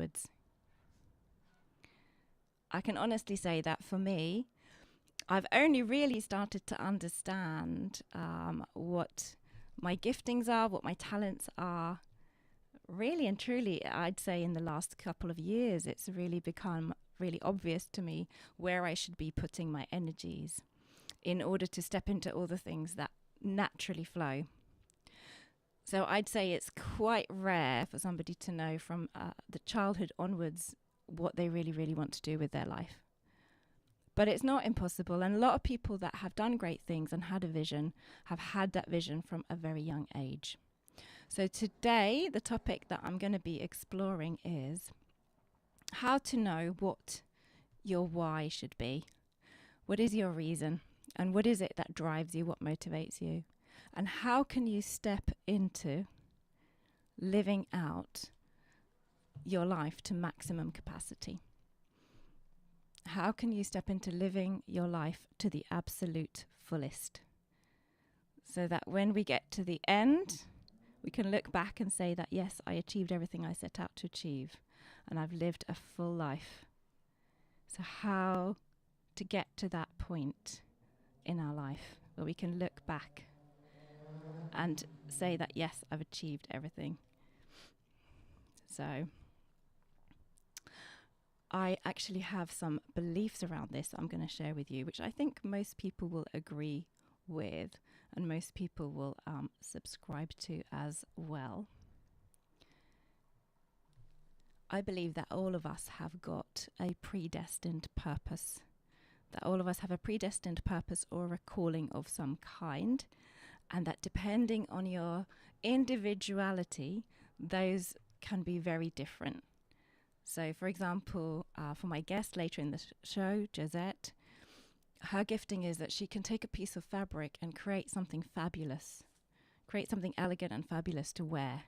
onwards. I can honestly say that for me, I've only really started to understand what my giftings are, what my talents are. Really and truly, I'd say in the last couple of years, it's really become really obvious to me where I should be putting my energies in order to step into all the things that naturally flow. So I'd say it's quite rare for somebody to know from the childhood onwards what they really, really want to do with their life. But it's not impossible, and a lot of people that have done great things and had a vision have had that vision from a very young age. So today, the topic that I'm going to be exploring is how to know what your why should be. What is your reason? And what is it that drives you? What motivates you? And how can you step into living out your life to maximum capacity? How can you step into living your life to the absolute fullest? So that when we get to the end, we can look back and say that, yes, I achieved everything I set out to achieve, and I've lived a full life. So how to get to that point in our life where we can look back and say that, yes, I've achieved everything. So I actually have some beliefs around this I'm going to share with you, which I think most people will agree with and most people will subscribe to as well. I believe that all of us have got a predestined purpose, that all of us have a predestined purpose or a calling of some kind, and that depending on your individuality, those can be very different. So, for example, for my guest later in the show, Josette, her gifting is that she can take a piece of fabric and create something fabulous, create something elegant and fabulous to wear.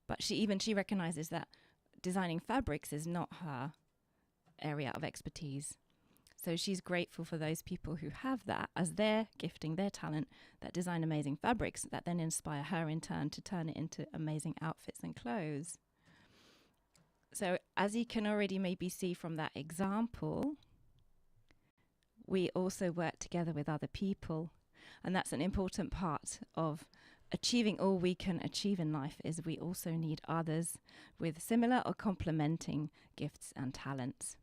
But she recognizes that designing fabrics is not her area of expertise. So she's grateful for those people who have that as their gifting, their talent, that design amazing fabrics that then inspire her in turn to turn it into amazing outfits and clothes. So as you can already maybe see from that example, we also work together with other people. And that's an important part of achieving all we can achieve in life, is we also need others with similar or complementing gifts and talents.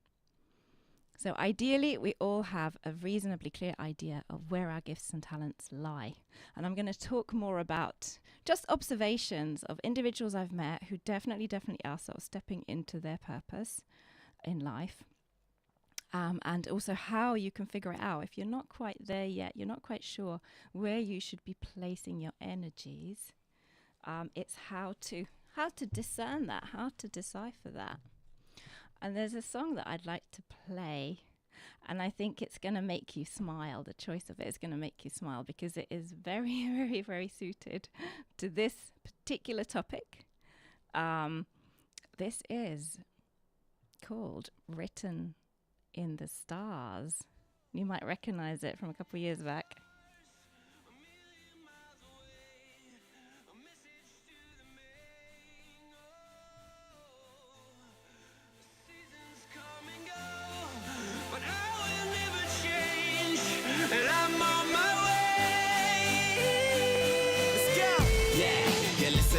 So ideally, we all have a reasonably clear idea of where our gifts and talents lie. And I'm going to talk more about just observations of individuals I've met who definitely are sort of stepping into their purpose in life. And also how you can figure it out. If you're not quite there yet, you're not quite sure where you should be placing your energies, it's how to discern that, how to decipher that. And there's a song that I'd like to play, and I think it's going to make you smile. The choice of it is going to make you smile because it is very, very, very suited to this particular topic. This is called Written in the Stars. You might recognize it from a couple of years back.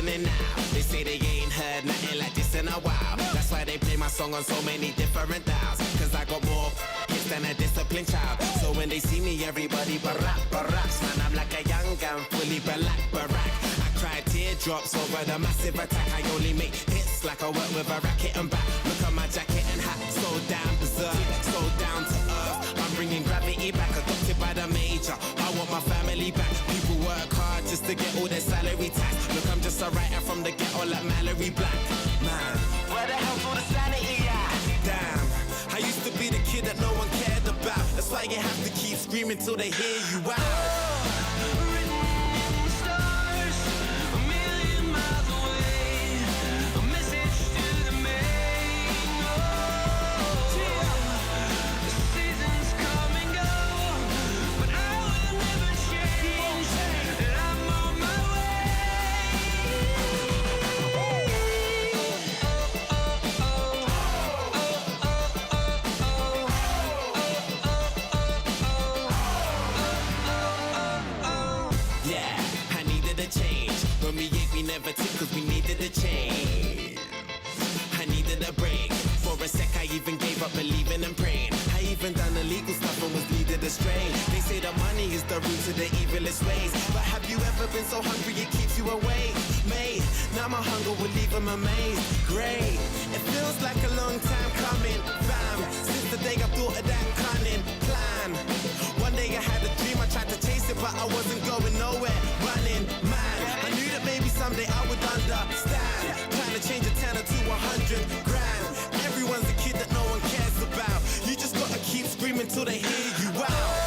Now they say they ain't heard nothing like this in a while. That's why they play my song on so many different dials. Cause I got more hits than a disciplined child. So when they see me, everybody baracks. Man, I'm like a young gun, fully barack. I cry teardrops over the massive attack. I only make hits like I work with a racket and back. Look at my jacket and hat, so down berserk, so down to earth. I'm bringing gravity back, adopted by the major. I want my family back. People work hard just to get all their salary tax. Look, I'm just a writer from the ghetto like Mallory Black. Man, where the hell's all the sanity at? Damn, I used to be the kid that no one cared about. That's why you have to keep screaming till they hear you out. needed a break. For a sec I even gave up believing and praying. I even done illegal stuff and was leaded astray. They say that money is the root of the evilest ways, but have you ever been so hungry it keeps you awake? Mate, now my hunger will leave them amazed. Great, it feels like a long time coming, fam, since the day I thought of that cunning plan. One day I had a dream, I tried to chase it, but I wasn't going nowhere. Running mad, I knew that maybe someday I would understand. Trying to change a 10 to 100 grand. Everyone's a kid that no one cares about. You just gotta keep screaming till they hear you out.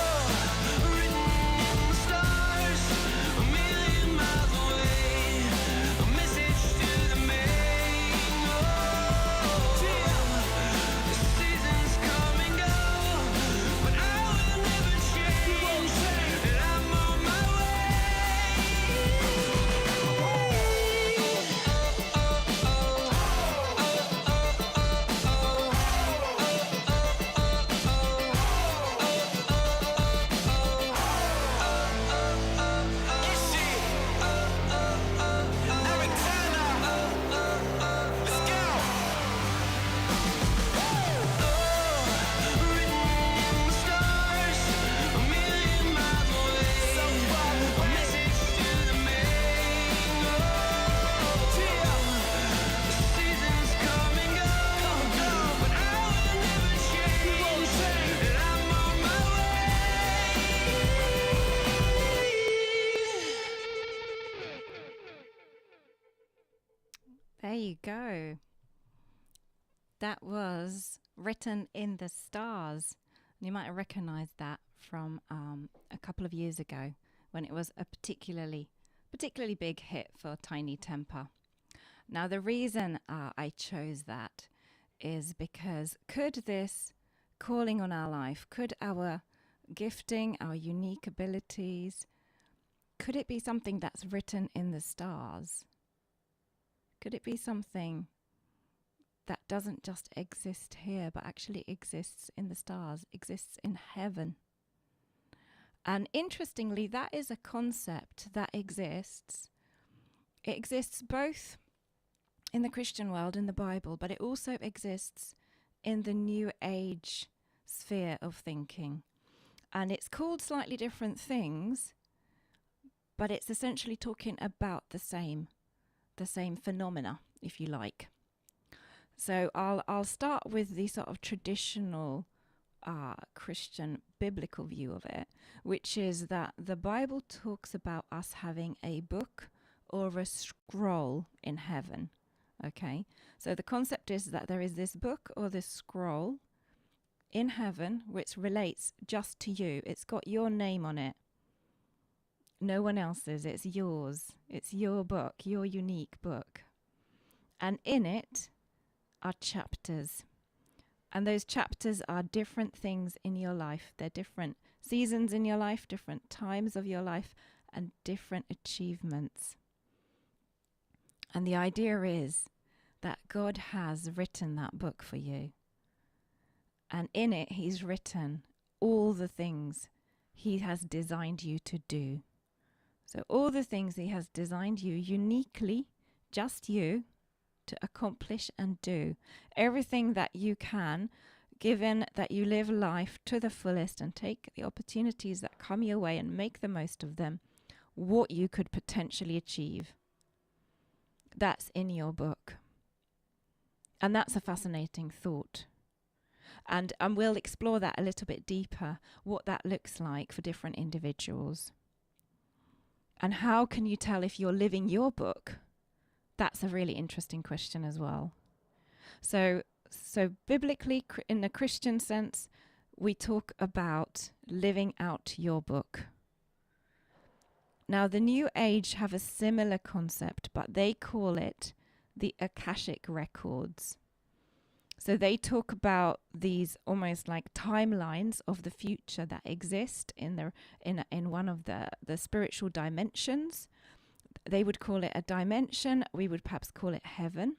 There you go. That was Written in the Stars. You might have recognized that from a couple of years ago when it was a particularly big hit for Tiny Temper. Now, the reason I chose that is because could this calling on our life, could our gifting, our unique abilities, could it be something that's written in the stars? Could it be something that doesn't just exist here, but actually exists in the stars, exists in heaven? And interestingly, that is a concept that exists. It exists both in the Christian world, in the Bible, but it also exists in the New Age sphere of thinking. And it's called slightly different things, but it's essentially talking about the same phenomena, if you like. So I'll start with the sort of traditional Christian biblical view of it, which is that the Bible talks about us having a book or a scroll in heaven. Okay, so the concept is that there is this book or this scroll in heaven which relates just to you. It's got your name on it. No one else's. It's yours. It's your book, your unique book. And in it are chapters. And those chapters are different things in your life. They're different seasons in your life, different times of your life, and different achievements. And the idea is that God has written that book for you. And in it, he's written all the things he has designed you to do. So all the things he has designed you uniquely, just you, to accomplish and do. Everything that you can, given that you live life to the fullest and take the opportunities that come your way and make the most of them, what you could potentially achieve. That's in your book. And that's a fascinating thought. And we'll explore that a little bit deeper, what that looks like for different individuals. And how can you tell if you're living your book? That's a really interesting question as well. So biblically, in the Christian sense, we talk about living out your book. Now, the New Age have a similar concept, but they call it the Akashic Records. So they talk about these almost like timelines of the future that exist in one of the spiritual dimensions. They would call it a dimension. We would perhaps call it heaven,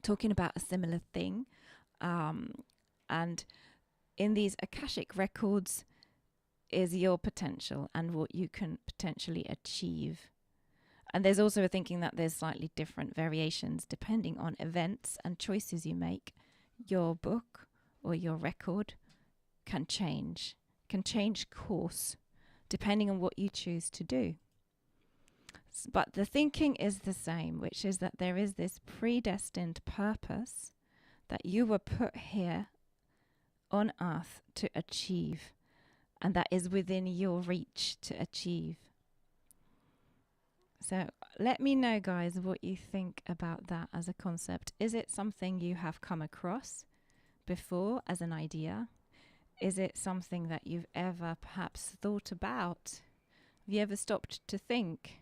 talking about a similar thing. And in these Akashic records is your potential and what you can potentially achieve. And there's also a thinking that there's slightly different variations depending on events and choices you make. Your book or your record can change course depending on what you choose to do. But the thinking is the same, which is that there is this predestined purpose that you were put here on earth to achieve, and that is within your reach to achieve. So let me know, guys, what you think about that as a concept. Is it something you have come across before as an idea? Is it something that you've ever perhaps thought about? Have you ever stopped to think,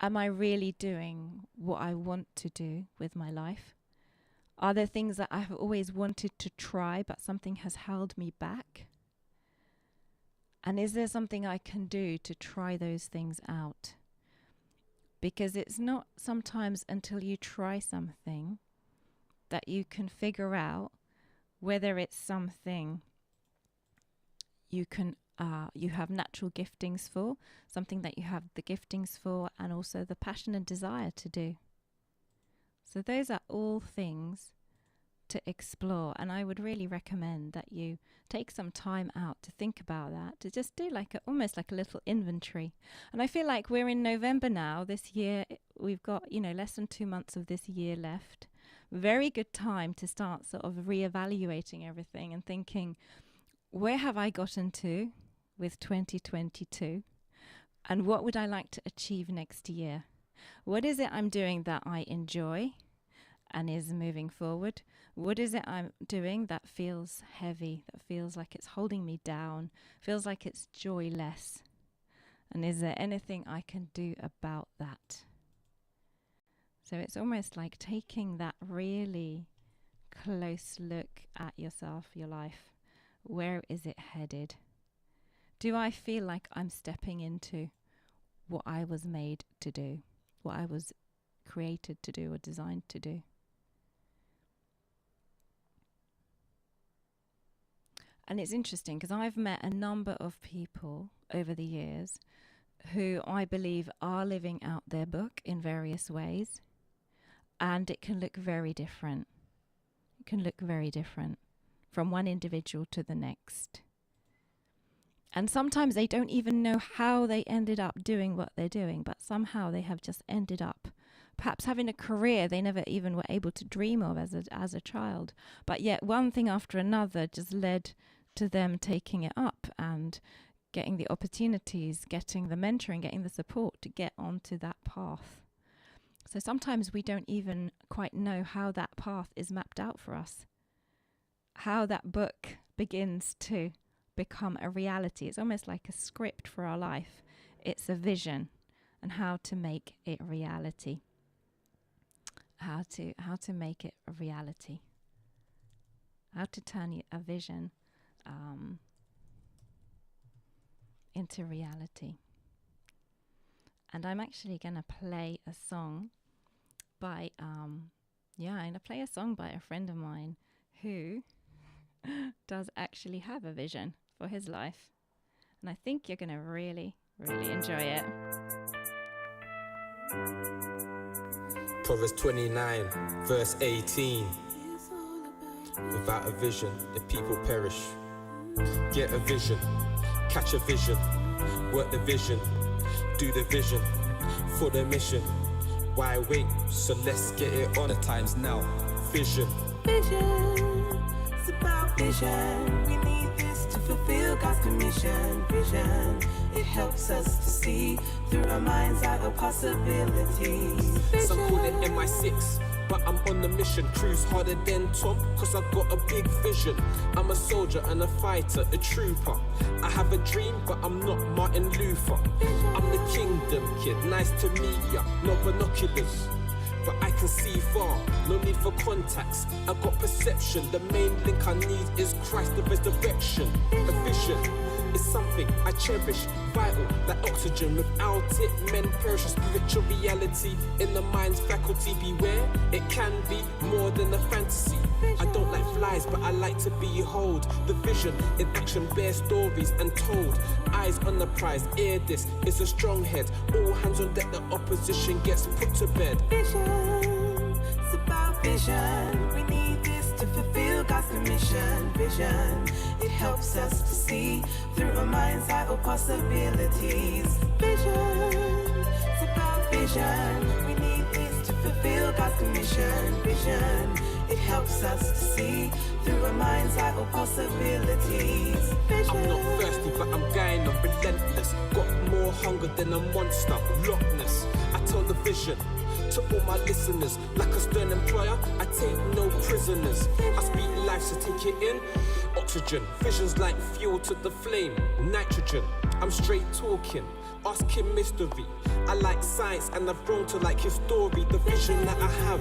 am I really doing what I want to do with my life? Are there things that I have always wanted to try, but something has held me back? And is there something I can do to try those things out? Because it's not sometimes until you try something that you can figure out whether it's something you have natural giftings for, something that you have the giftings for, and also the passion and desire to do. So those are all things to explore, and I would really recommend that you take some time out to think about that, to just do almost like a little inventory. And I feel like we're in November now. This year we've got less than 2 months of this year left. Very good time to start sort of reevaluating everything and thinking, where have I gotten to with 2022, and what would I like to achieve next year? What is it I'm doing that I enjoy and is moving forward? What is it I'm doing that feels heavy, that feels like it's holding me down, feels like it's joyless? And is there anything I can do about that? So it's almost like taking that really close look at yourself, your life. Where is it headed? Do I feel like I'm stepping into what I was made to do, what I was created to do or designed to do? And it's interesting because I've met a number of people over the years who I believe are living out their book in various ways, and it can look very different. It can look very different from one individual to the next. And sometimes they don't even know how they ended up doing what they're doing, but somehow they have just ended up perhaps having a career they never even were able to dream of as a child. But yet one thing after another just led to them taking it up and getting the opportunities, getting the mentoring, getting the support to get onto that path. So sometimes we don't even quite know how that path is mapped out for us, how that book begins to become a reality. It's almost like a script for our life. It's a vision, and how to make it reality. How to make it a reality. How to turn a vision into reality. And I'm actually going to play a song by I'm going to play a song by a friend of mine who does actually have a vision for his life. And I think you're going to really, really enjoy it. Proverbs 29, verse 18. Without a vision, the people perish. Get a vision, catch a vision, work the vision, do the vision, for the mission. Why wait? So let's get it on. The time's now. Vision. Vision, it's about vision. We need this to fulfill God's commission. Vision, it helps us to see through our mind's eye of possibilities. Vision. Some call it MI6, but I'm on the mission. Cruise harder than Tom, cause I got a big vision. I'm a soldier and a fighter, a trooper. I have a dream, but I'm not Martin Luther. I'm the kingdom kid, nice to meet ya. No binoculars, but I can see far. No need for contacts, I got perception. The main link I need is Christ, the resurrection. A vision is something I cherish, vital, like oxygen. Without it, men perish. Spiritual reality in the mind's faculty. Beware, it can be more than a fantasy. I don't like fly eyes, but I like to behold the vision in action, bear stories untold. Eyes on the prize, ear this, it's a strong head. All hands on deck, the opposition gets put to bed. Vision, it's about vision. We need this to fulfill God's commission. Vision, it helps us to see through our mind's eye of possibilities. Vision, it's about vision. We need this to fulfill God's commission. Vision, it helps us to see through our mind's eye of possibilities. Vision. I'm not thirsty, but I'm going on relentless. Got more hunger than a monster, Loch Ness. I tell the vision to all my listeners, like a stern employer, I take no prisoners. I speak life, so take it in. Oxygen, visions like fuel to the flame. Nitrogen, I'm straight talking, asking mystery. I like science and I've grown to like his story. The vision that I have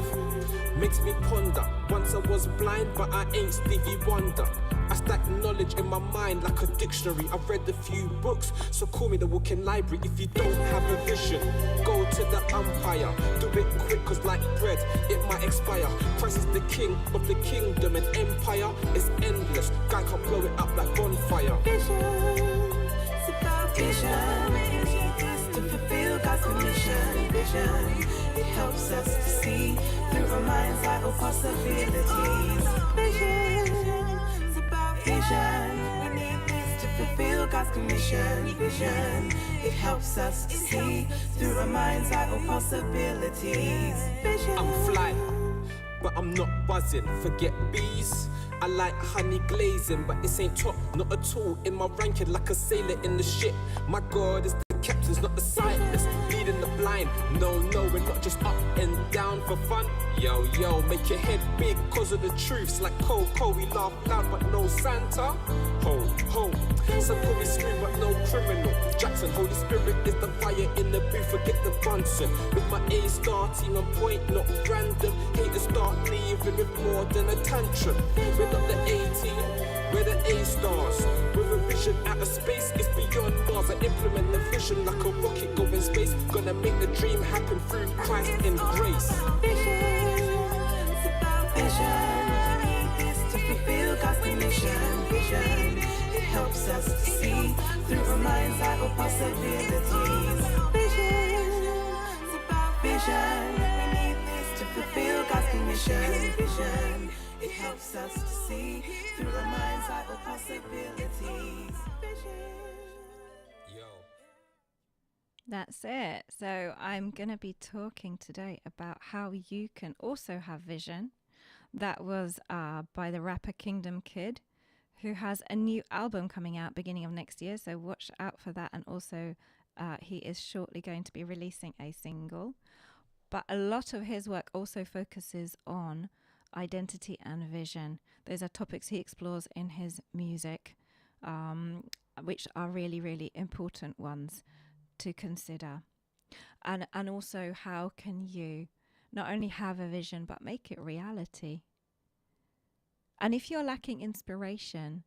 makes me ponder. Once I was blind, but I ain't Stevie Wonder. I stack knowledge in my mind like a dictionary. I've read a few books, so call me the walking library. If you don't have a vision, go to the umpire. Do it quick, cause like bread, it might expire. Christ is the king of the kingdom, and empire is endless. Guy can't blow it up like bonfire. Vision, it's about vision. We need this to fulfill God's commission. Vision, it helps us to see through our mind's eye of possibilities. Vision, it's about vision. We need this to fulfill God's commission. Vision, it helps us to see through our mind's eye of possibilities. Vision. I'm flying, but I'm not buzzing. Forget bees, I like honey glazing, but this ain't top, not at all. In my ranking, like a sailor in the ship. My God is the captain's not the sightless, leading the blind. No, we're not just up and down for fun. Yo, make your head big cause of the truths. Like Coco, we laugh loud but no Santa. Ho, some call me scream but no criminal. Jackson, Holy Spirit is the fire in the booth, forget the Bunsen. With my A-star team on point, not random. Haters start leaving with more than a tantrum. We're not the A-team, we're the A-stars. With a vision out of space, it's beyond Mars. I implement the vision like a rocket going space. Gonna make the dream happen through Christ in grace. Vision, it's about vision. We need this to fulfill God's commission. Vision, it helps us to see through our mind's eye of possibilities. Vision, it's about vision. We need this to fulfill God's commission. Vision, it helps us to see through our mind's eye of possibilities. Vision. That's it. So I'm going to be talking today about how you can also have vision. That was by the rapper Kingdom Kid, who has a new album coming out beginning of next year. So watch out for that. And also he is shortly going to be releasing a single. But a lot of his work also focuses on identity and vision. Those are topics he explores in his music, which are really, really important ones to consider. And also, how can you not only have a vision but make it reality? And if you're lacking inspiration,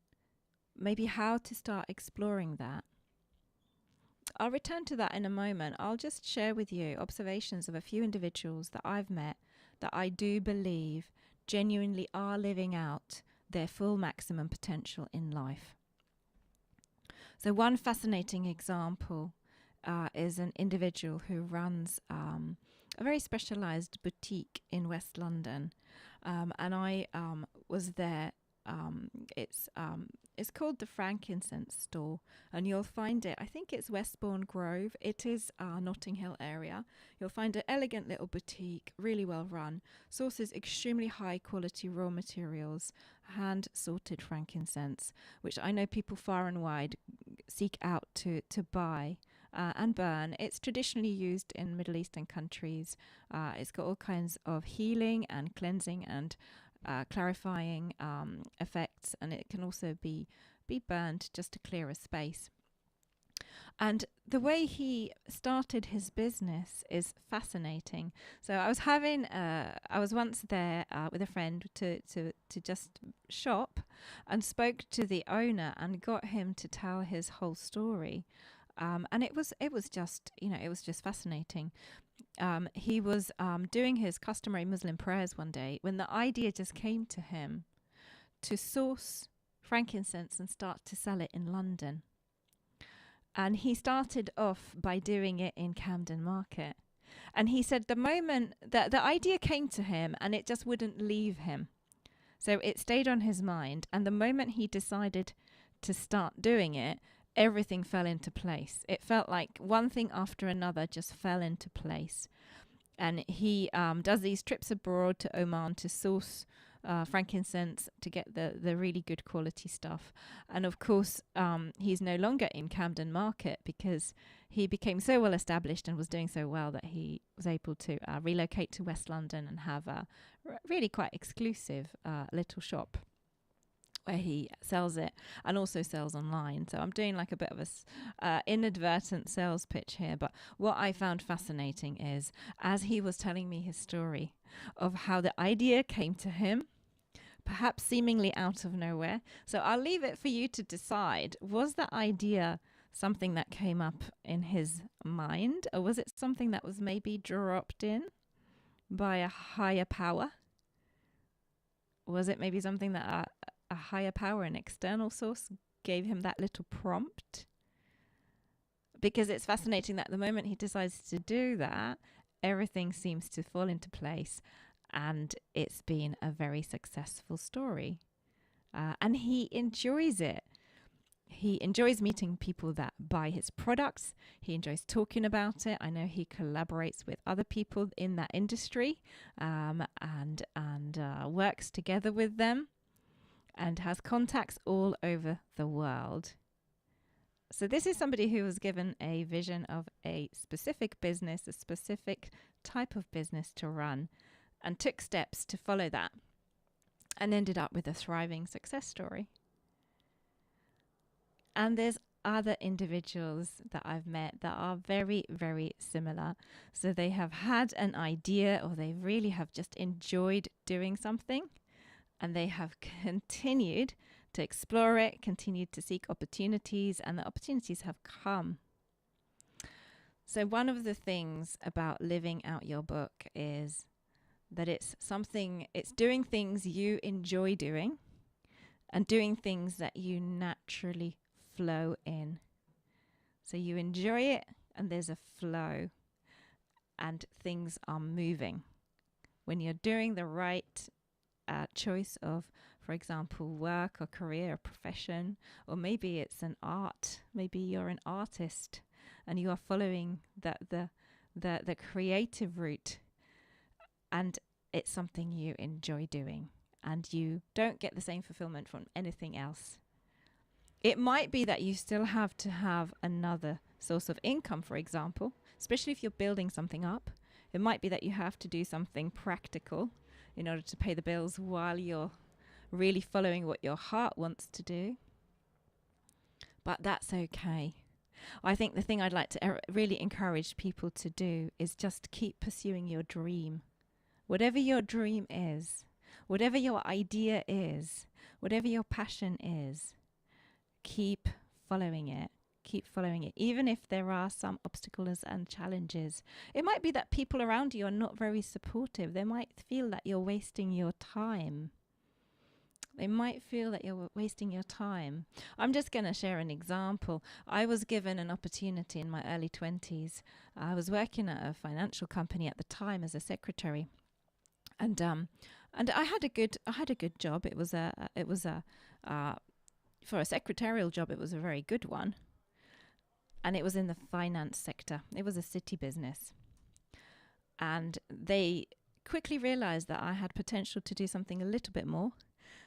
maybe how to start exploring that. I'll return to that in a moment. I'll just share with you observations of a few individuals that I've met that I do believe genuinely are living out their full maximum potential in life. So one fascinating example is an individual who runs a very specialized boutique in West London. And I was there. It's called the Frankincense Store, and you'll find it, I think it's Westbourne Grove. It is Notting Hill area. You'll find an elegant little boutique, really well run, sources extremely high quality raw materials, hand sorted frankincense, which I know people far and wide seek out to buy and burn. It's traditionally used in Middle Eastern countries. It's got all kinds of healing and cleansing and clarifying effects, and it can also be burned just to clear a space. And the way he started his business is fascinating. So I was once there with a friend to just shop, and spoke to the owner and got him to tell his whole story. And it was just fascinating. He was doing his customary Muslim prayers one day when the idea just came to him to source frankincense and start to sell it in London. And he started off by doing it in Camden Market. And he said the moment that the idea came to him and it just wouldn't leave him. So it stayed on his mind. And the moment he decided to start doing it, everything fell into place. It felt like one thing after another just fell into place. And he does these trips abroad to Oman to source frankincense to get the really good quality stuff. And of course, he's no longer in Camden Market because he became so well established and was doing so well that he was able to relocate to West London and have a really quite exclusive little shop where he sells it and also sells online. So I'm doing like a bit of a inadvertent sales pitch here. But what I found fascinating is, as he was telling me his story of how the idea came to him, perhaps seemingly out of nowhere. So I'll leave it for you to decide. Was the idea something that came up in his mind, or was it something that was maybe dropped in by a higher power? Was it maybe something that a higher power, an external source, gave him that little prompt? Because it's fascinating that the moment he decides to do that, everything seems to fall into place, and it's been a very successful story. And he enjoys it. He enjoys meeting people that buy his products. He enjoys talking about it. I know he collaborates with other people in that industry and works together with them, and has contacts all over the world. So this is somebody who was given a vision of a specific business, a specific type of business to run, and took steps to follow that, and ended up with a thriving success story. And there's other individuals that I've met that are very, very similar. So they have had an idea, or they really have just enjoyed doing something, and they have continued to explore it, continued to seek opportunities, and the opportunities have come. So one of the things about living out your book is that it's doing things you enjoy doing and doing things that you naturally flow in. So you enjoy it and there's a flow and things are moving. When you're doing the right choice of, for example, work or career or profession, or maybe it's an art, maybe you're an artist and you are following the creative route, and it's something you enjoy doing and you don't get the same fulfillment from anything else. It might be that you still have to have another source of income, for example, especially if you're building something up. It might be that you have to do something practical in order to pay the bills while you're really following what your heart wants to do. But that's okay. I think the thing I'd like to really encourage people to do is just keep pursuing your dream. Whatever your dream is, whatever your idea is, whatever your passion is, keep following it. Keep following it, even if there are some obstacles and challenges. It might be that people around you are not very supportive. They might feel that you're wasting your time. They might feel that you're wasting your time. I'm just going to share an example. I was given an opportunity in my early 20s. I was working at a financial company at the time as a secretary, and I had a good job. It was for a secretarial job, it was a very good one. And it was in the finance sector. It was a city business. And they quickly realized that I had potential to do something a little bit more.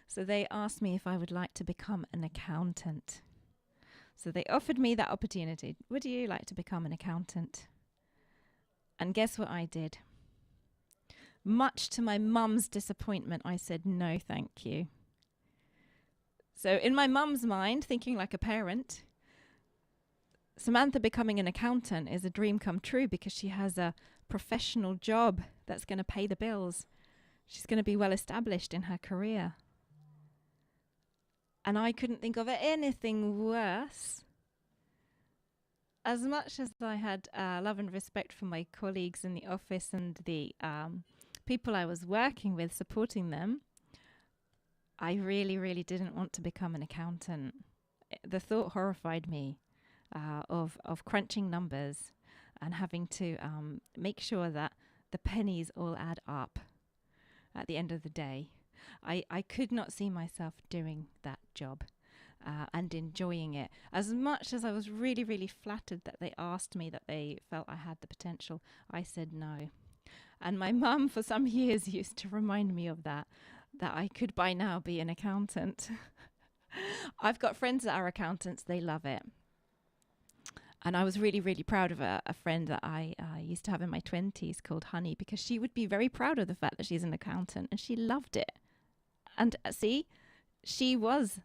So they asked me if I would like to become an accountant. So they offered me that opportunity. Would you like to become an accountant? And guess what I did? Much to my mum's disappointment, I said, no, thank you. So in my mum's mind, thinking like a parent, Samantha becoming an accountant is a dream come true because she has a professional job that's going to pay the bills. She's going to be well established in her career. And I couldn't think of anything worse. As much as I had love and respect for my colleagues in the office and the people I was working with, supporting them, I really, really didn't want to become an accountant. The thought horrified me of crunching numbers and having to make sure that the pennies all add up at the end of the day. I could not see myself doing that job and enjoying it. As much as I was really, really flattered that they asked me, that they felt I had the potential, I said no. And my mum for some years used to remind me of that I could by now be an accountant. I've got friends that are accountants, they love it. And I was really, really proud of a friend that I used to have in my 20s called Honey, because she would be very proud of the fact that she's an accountant, and she loved it. And see, she was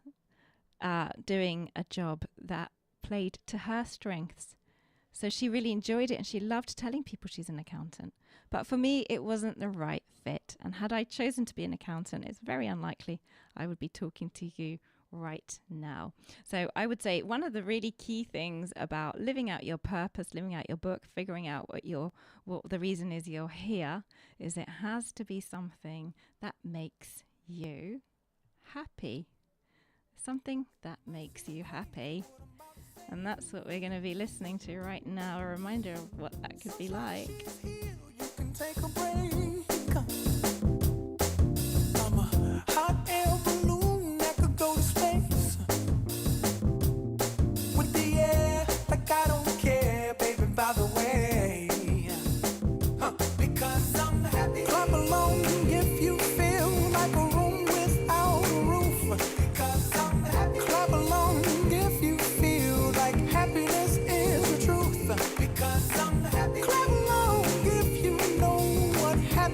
doing a job that played to her strengths. So she really enjoyed it, and she loved telling people she's an accountant. But for me, it wasn't the right fit. And had I chosen to be an accountant, it's very unlikely I would be talking to you right now. So I would say one of the really key things about living out your purpose, living out your book, figuring out what the reason is you're here, is it has to be something that makes you happy. Something that makes you happy. And that's what we're going to be listening to right now, a reminder of what that could be like. You can take a break. I'm a hot air balloon that could go to space. With the air, like I don't care, baby, by the way. Because I'm happy. Clap along if you feel like a room without a roof. Because I'm happy. Clap along if you feel like happiness is the truth. Because I'm happy. Clap along if you know what happiness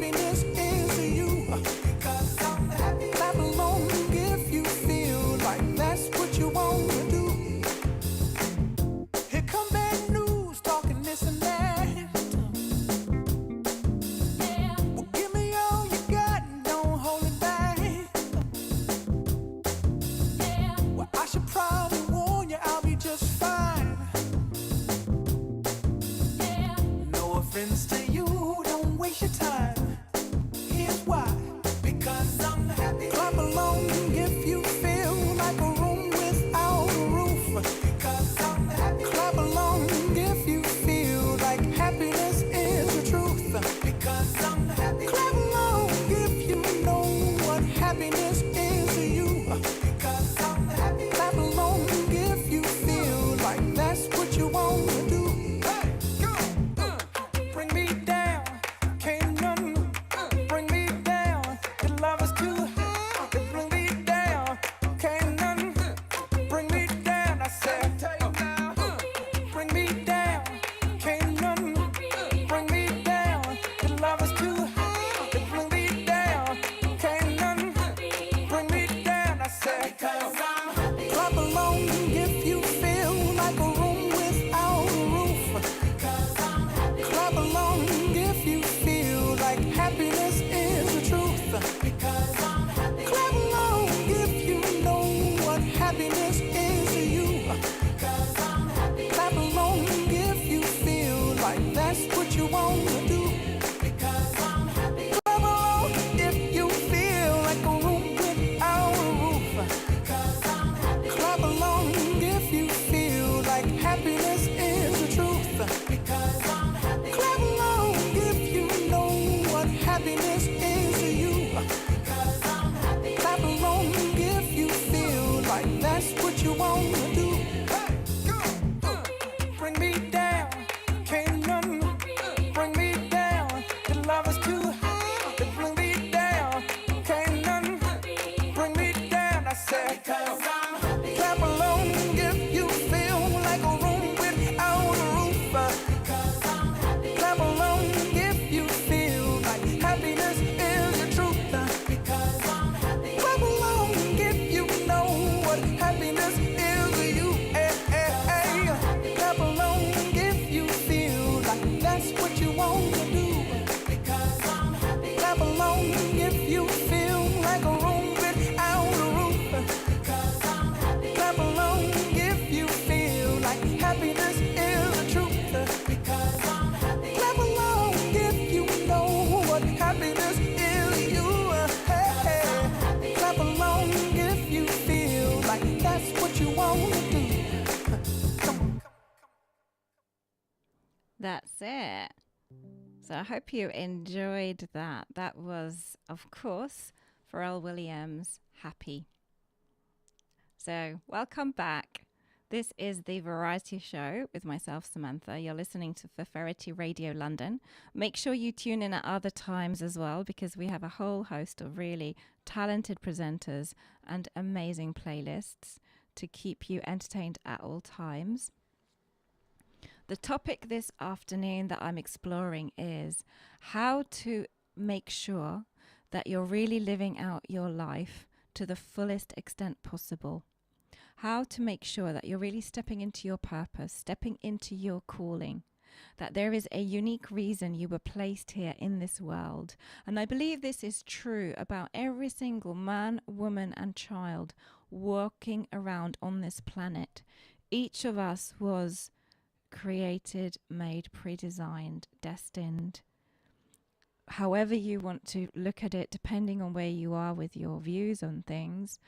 That's it. So I hope you enjoyed that. That was, of course, Pharrell Williams' Happy. So welcome back. This is the Variety Show with myself, Samantha. You're listening to Feferity Radio London. Make sure you tune in at other times as well, because we have a whole host of really talented presenters and amazing playlists to keep you entertained at all times. The topic this afternoon that I'm exploring is how to make sure that you're really living out your life to the fullest extent possible. How to make sure that you're really stepping into your purpose, stepping into your calling, that there is a unique reason you were placed here in this world. And I believe this is true about every single man, woman, and child walking around on this planet. Each of us was created, made, pre-designed, destined. However you want to look at it, depending on where you are with your views on things,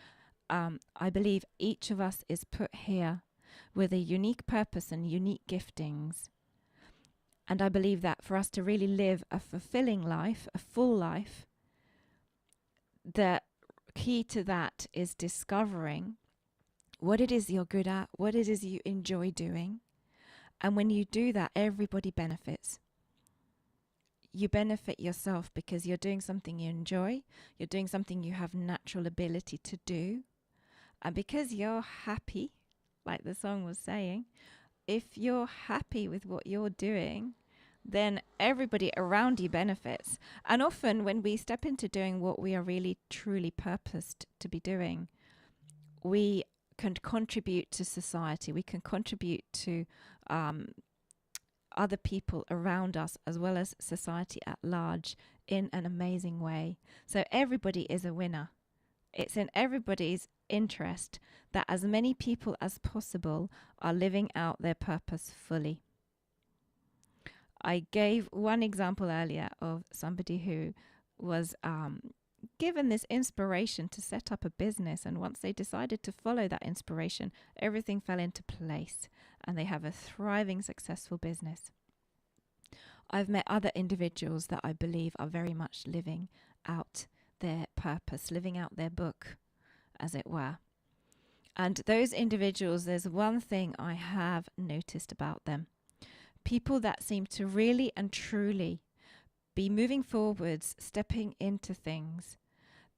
I believe each of us is put here with a unique purpose and unique giftings. And I believe that for us to really live a fulfilling life, a full life, the key to that is discovering what it is you're good at, what it is you enjoy doing. And when you do that, everybody benefits. You benefit yourself because you're doing something you enjoy, you're doing something you have natural ability to do. And because you're happy, like the song was saying, if you're happy with what you're doing, then everybody around you benefits. And often when we step into doing what we are really truly purposed to be doing, we can contribute to society, we can contribute to other people around us as well as society at large in an amazing way. So everybody is a winner. It's in everybody's interest that as many people as possible are living out their purpose fully. I gave one example earlier of somebody who was given this inspiration to set up a business, and once they decided to follow that inspiration, everything fell into place and they have a thriving, successful business. I've met other individuals that I believe are very much living out their purpose, living out their book, as it were. And those individuals, there's one thing I have noticed about them. People that seem to really and truly be moving forwards, stepping into things,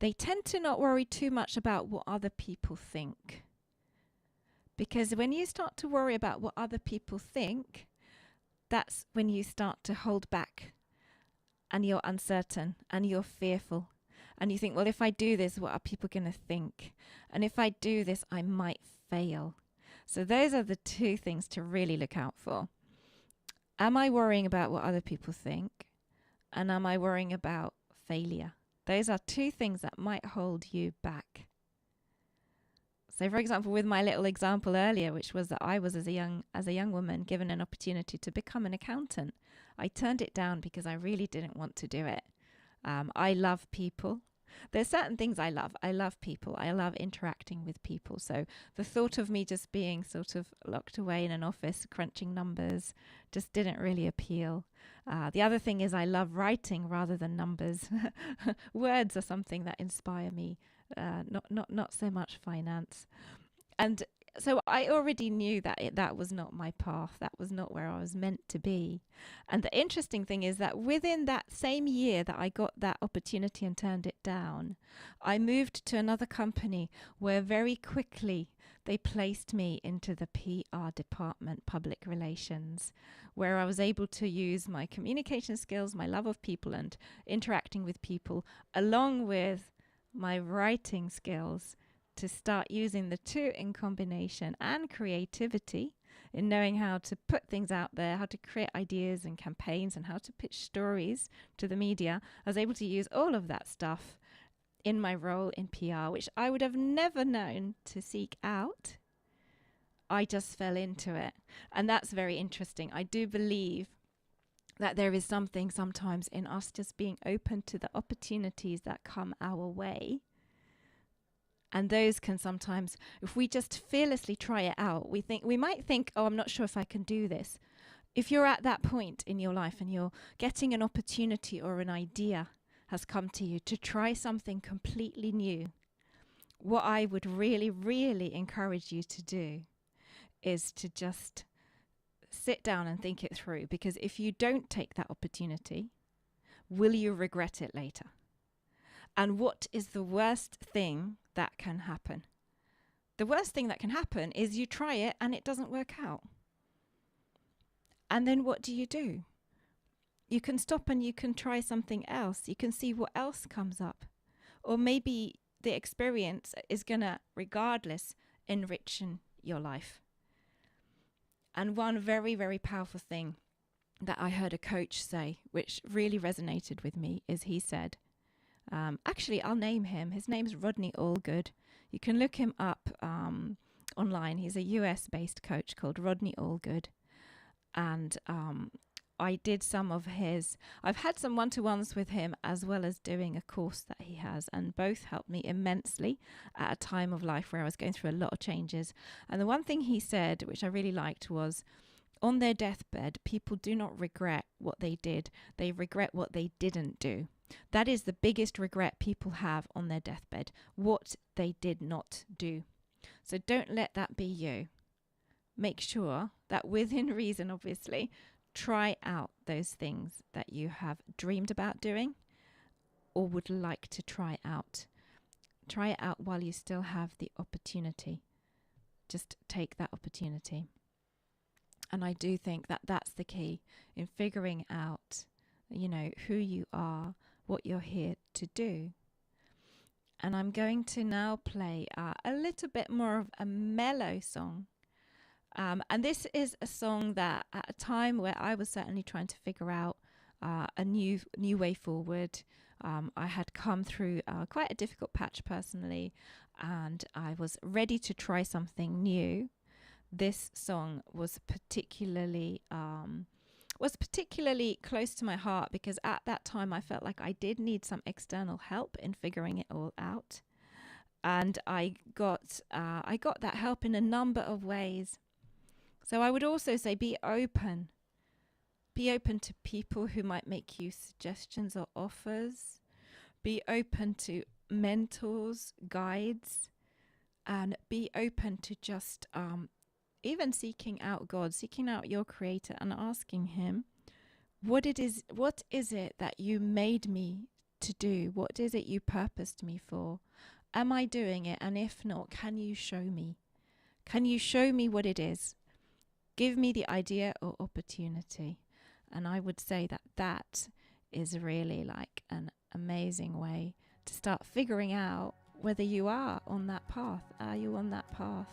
they tend to not worry too much about what other people think. Because when you start to worry about what other people think, that's when you start to hold back and you're uncertain and you're fearful. And you think, well, if I do this, what are people going to think? And if I do this, I might fail. So those are the two things to really look out for. Am I worrying about what other people think? And am I worrying about failure? Those are two things that might hold you back. So, for example, with my little example earlier, which was that I was, as a young woman, given an opportunity to become an accountant. I turned it down because I really didn't want to do it. I love people. There's certain things I love. I love people. I love interacting with people. So the thought of me just being sort of locked away in an office crunching numbers just didn't really appeal. The other thing is I love writing rather than numbers. Words are something that inspire me, not so much finance. And so I already knew that that was not my path. That was not where I was meant to be. And the interesting thing is that within that same year that I got that opportunity and turned it down, I moved to another company where very quickly they placed me into the PR department, public relations, where I was able to use my communication skills, my love of people and interacting with people, along with my writing skills, to start using the two in combination, and creativity in knowing how to put things out there, how to create ideas and campaigns and how to pitch stories to the media. I was able to use all of that stuff in my role in PR, which I would have never known to seek out. I just fell into it. And that's very interesting. I do believe that there is something sometimes in us just being open to the opportunities that come our way. And those can sometimes, if we just fearlessly try it out, we might think, oh, I'm not sure if I can do this. If you're at that point in your life and you're getting an opportunity or an idea has come to you to try something completely new, what I would really, really encourage you to do is to just sit down and think it through. Because if you don't take that opportunity, will you regret it later? And what is the worst thing that can happen? The worst thing that can happen is you try it and it doesn't work out. And then what do? You can stop and you can try something else. You can see what else comes up. Or maybe the experience is going to, regardless, enrich your life. And one very, very powerful thing that I heard a coach say, which really resonated with me, is he said, actually, I'll name him. His name's Rodney Allgood. You can look him up online. He's a US-based coach called Rodney Allgood. And I did some of his, I've had some one-to-ones with him as well as doing a course that he has, and both helped me immensely at a time of life where I was going through a lot of changes. And the one thing he said, which I really liked, was on their deathbed, people do not regret what they did. They regret what they didn't do. That is the biggest regret people have on their deathbed, what they did not do. So don't let that be you. Make sure that within reason, obviously, try out those things that you have dreamed about doing or would like to try out. Try it out while you still have the opportunity. Just take that opportunity. And I do think that that's the key in figuring out, who you are, what you're here to do. And I'm going to now play a little bit more of a mellow song. And this is a song that at a time where I was certainly trying to figure out a new way forward, I had come through quite a difficult patch personally, and I was ready to try something new. This song was particularly close to my heart because at that time I felt like I did need some external help in figuring it all out, and I got that help in a number of ways. So I would also say be open. Be open to people who might make you suggestions or offers. Be open to mentors, guides, and be open to just even seeking out God, seeking out your Creator and asking Him, what is it that you made me to do? What is it you purposed me for? Am I doing it? And if not, can you show me? Can you show me what it is? Give me the idea or opportunity. And I would say that is really like an amazing way to start figuring out whether you are on that path. Are you on that path?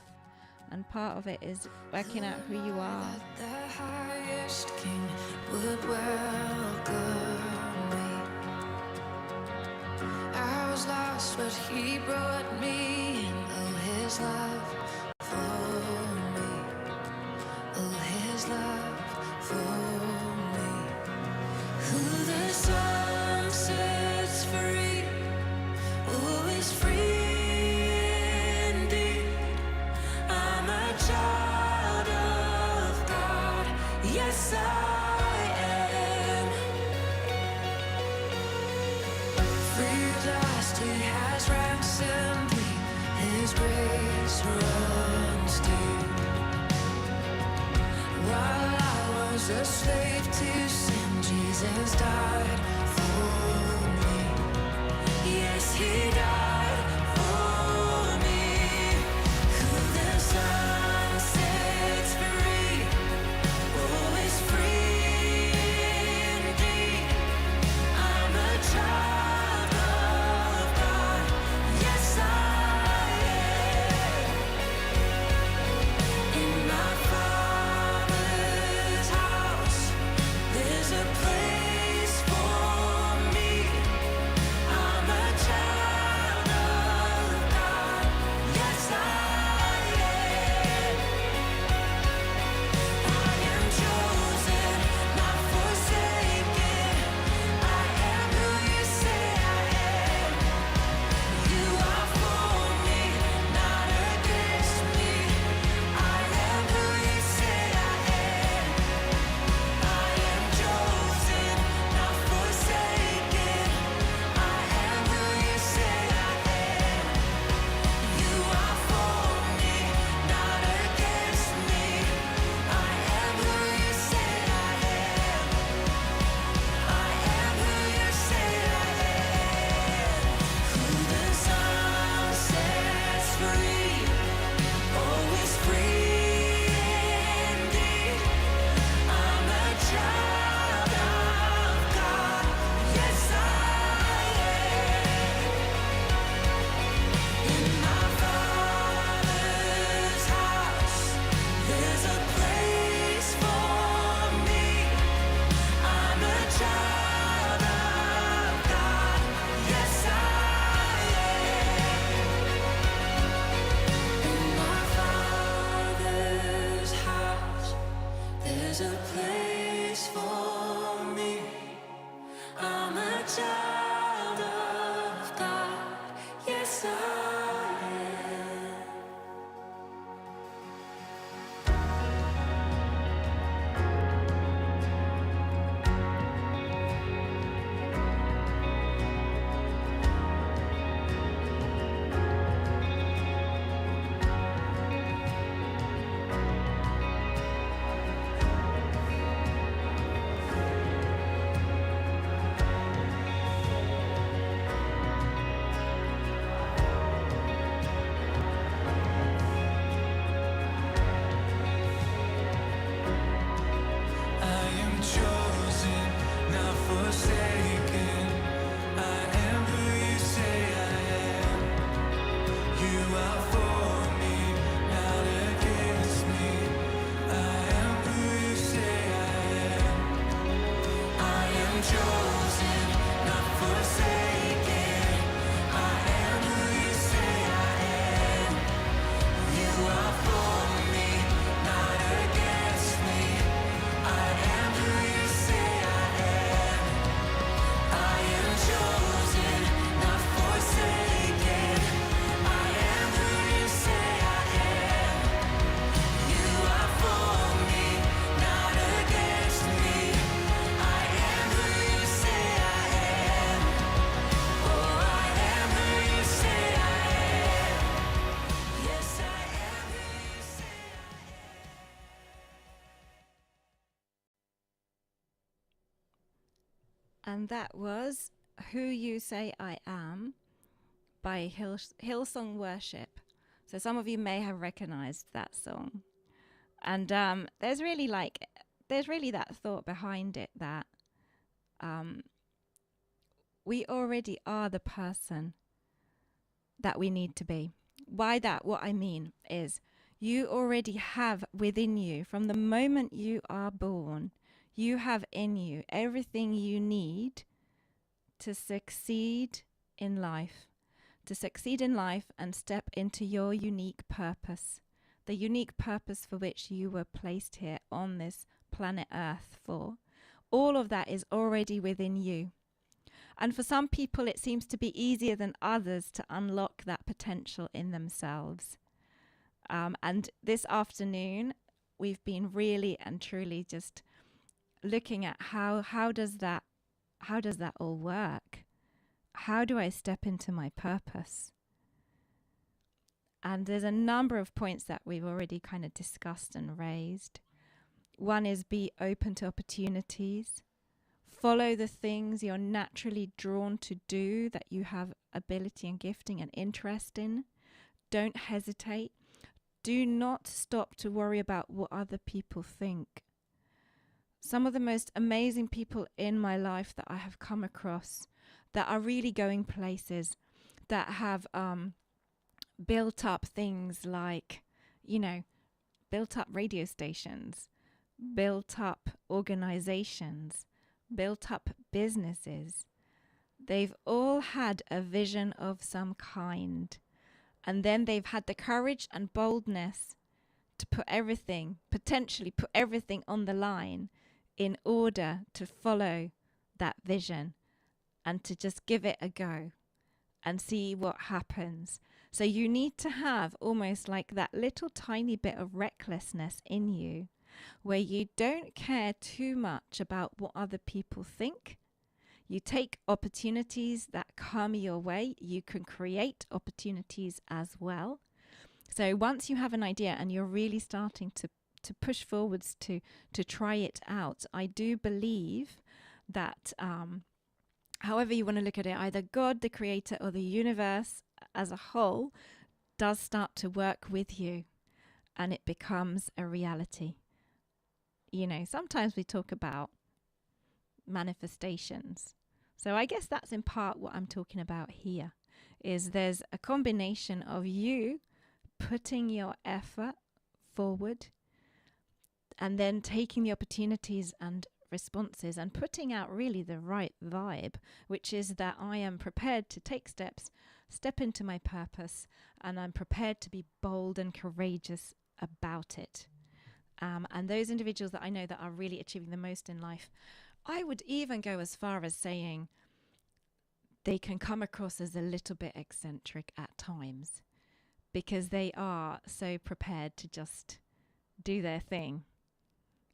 And part of it is working out who you are. The highest king would welcome me. I was lost, but he brought me in. Oh, his love for me. Oh, his love for me. Who the sun sets free, oh, is free. Child of God, yes I am. Free at last, He has ransomed me. His grace runs deep. While I was a slave to sin, Jesus died for me. Yes, He died. Place for me, I'm a child yes I am. And that was Who You Say I Am by Hillsong Worship. So some of you may have recognized that song. And there's really that thought behind it that we already are the person that we need to be. By that, what I mean is you already have within you, from the moment you are born, you have in you everything you need to succeed in life. To succeed in life and step into your unique purpose. The unique purpose for which you were placed here on this planet Earth for. All of that is already within you. And for some people, it seems to be easier than others to unlock that potential in themselves. And this afternoon, we've been really and truly just looking at how does that all work? How do I step into my purpose? And there's a number of points that we've already kind of discussed and raised. One is be open to opportunities. Follow the things you're naturally drawn to do that you have ability and gifting and interest in. Don't hesitate. Do not stop to worry about what other people think. Some of the most amazing people in my life that I have come across that are really going places, that have built up things like, built up radio stations, built up organizations, built up businesses. They've all had a vision of some kind. And then they've had the courage and boldness to potentially put everything on the line in order to follow that vision and to just give it a go and see what happens. So you need to have almost like that little tiny bit of recklessness in you where you don't care too much about what other people think. You take opportunities that come your way. You can create opportunities as well. So once you have an idea and you're really starting to push forwards to try it out, I do believe that however you want to look at it, either God, the creator, or the universe as a whole does start to work with you and it becomes a reality. Sometimes we talk about manifestations. So I guess that's in part what I'm talking about here, is there's a combination of you putting your effort forward and then taking the opportunities and responses and putting out really the right vibe, which is that I am prepared to take steps, step into my purpose, and I'm prepared to be bold and courageous about it. And those individuals that I know that are really achieving the most in life, I would even go as far as saying they can come across as a little bit eccentric at times, because they are so prepared to just do their thing,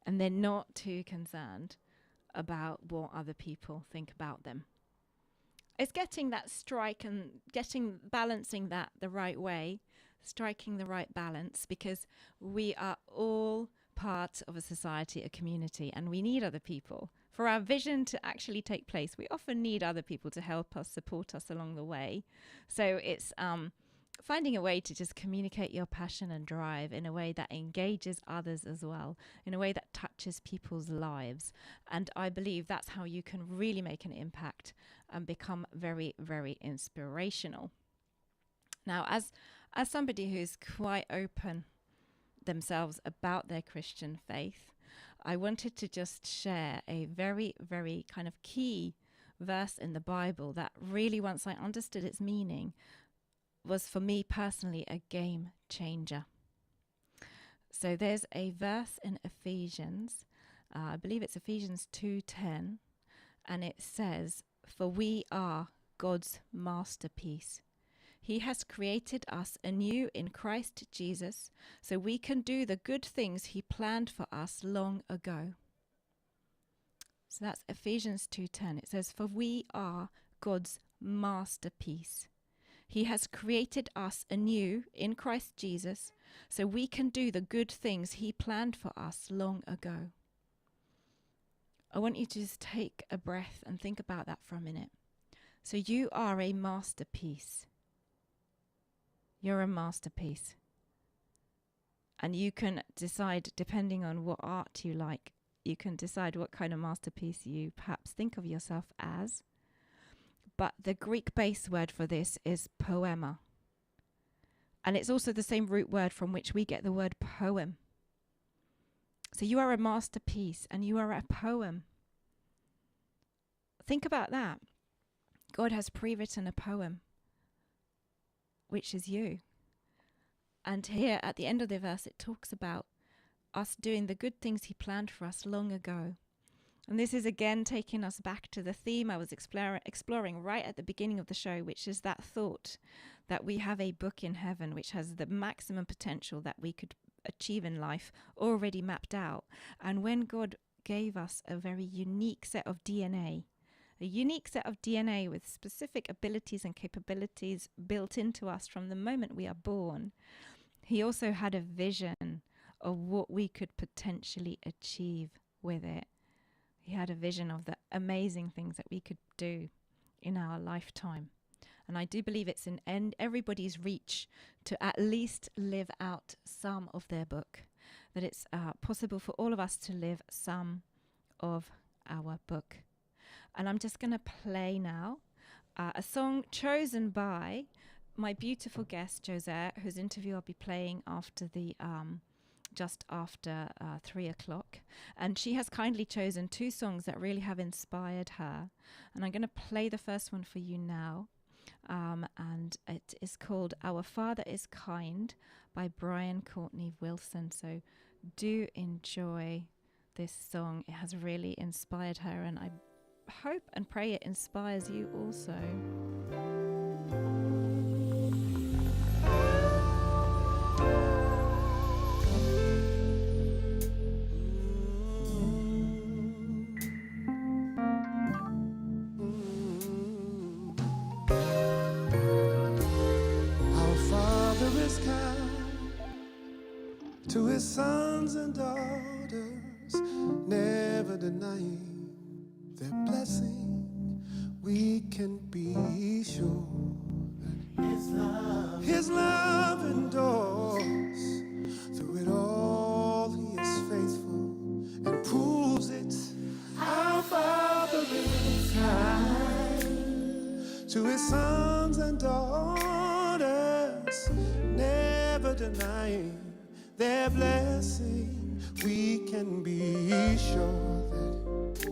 and they're not too concerned about what other people think about them. It's getting that strike and balancing that the right way, striking the right balance, because we are all part of a society, a community, and we need other people. For our vision to actually take place, we often need other people to help us, support us along the way. So it's finding a way to just communicate your passion and drive in a way that engages others as well, in a way that touches people's lives. And I believe that's how you can really make an impact and become very, very inspirational. Now, as somebody who's quite open themselves about their Christian faith, I wanted to just share a very, very kind of key verse in the Bible that really, once I understood its meaning, was for me personally a game changer. So there's a verse in Ephesians, I believe it's Ephesians 2:10, and it says, "For we are God's masterpiece. He has created us anew in Christ Jesus, so we can do the good things he planned for us long ago." So that's Ephesians 2:10. It says, "For we are God's masterpiece. He has created us anew in Christ Jesus, so we can do the good things he planned for us long ago." I want you to just take a breath and think about that for a minute. So you are a masterpiece. You're a masterpiece. And you can decide, depending on what art you like, you can decide what kind of masterpiece you perhaps think of yourself as. But the Greek base word for this is poema. And it's also the same root word from which we get the word poem. So you are a masterpiece and you are a poem. Think about that. God has pre-written a poem, which is you. And here at the end of the verse, it talks about us doing the good things he planned for us long ago. And this is again taking us back to the theme I was exploring right at the beginning of the show, which is that thought that we have a book in heaven which has the maximum potential that we could achieve in life already mapped out. And when God gave us a very unique set of DNA, with specific abilities and capabilities built into us from the moment we are born, he also had a vision of what we could potentially achieve with it. He had a vision of the amazing things that we could do in our lifetime. And I do believe it's in everybody's reach to at least live out some of their book, that it's possible for all of us to live some of our book. And I'm just going to play now a song chosen by my beautiful guest, Josette, whose interview I'll be playing after the just after 3 o'clock. And she has kindly chosen 2 songs that really have inspired her. And I'm going to play the first one for you now. And it is called Our Father is Kind by Brian Courtney Wilson. So do enjoy this song. It has really inspired her, and I hope and pray it inspires you also. To his sons and daughters, never denying their blessing, we can be sure that his love endures. Through it all, he is faithful and proves it. Our Father is kind to his sons and daughters, never denying their blessing. We can be sure that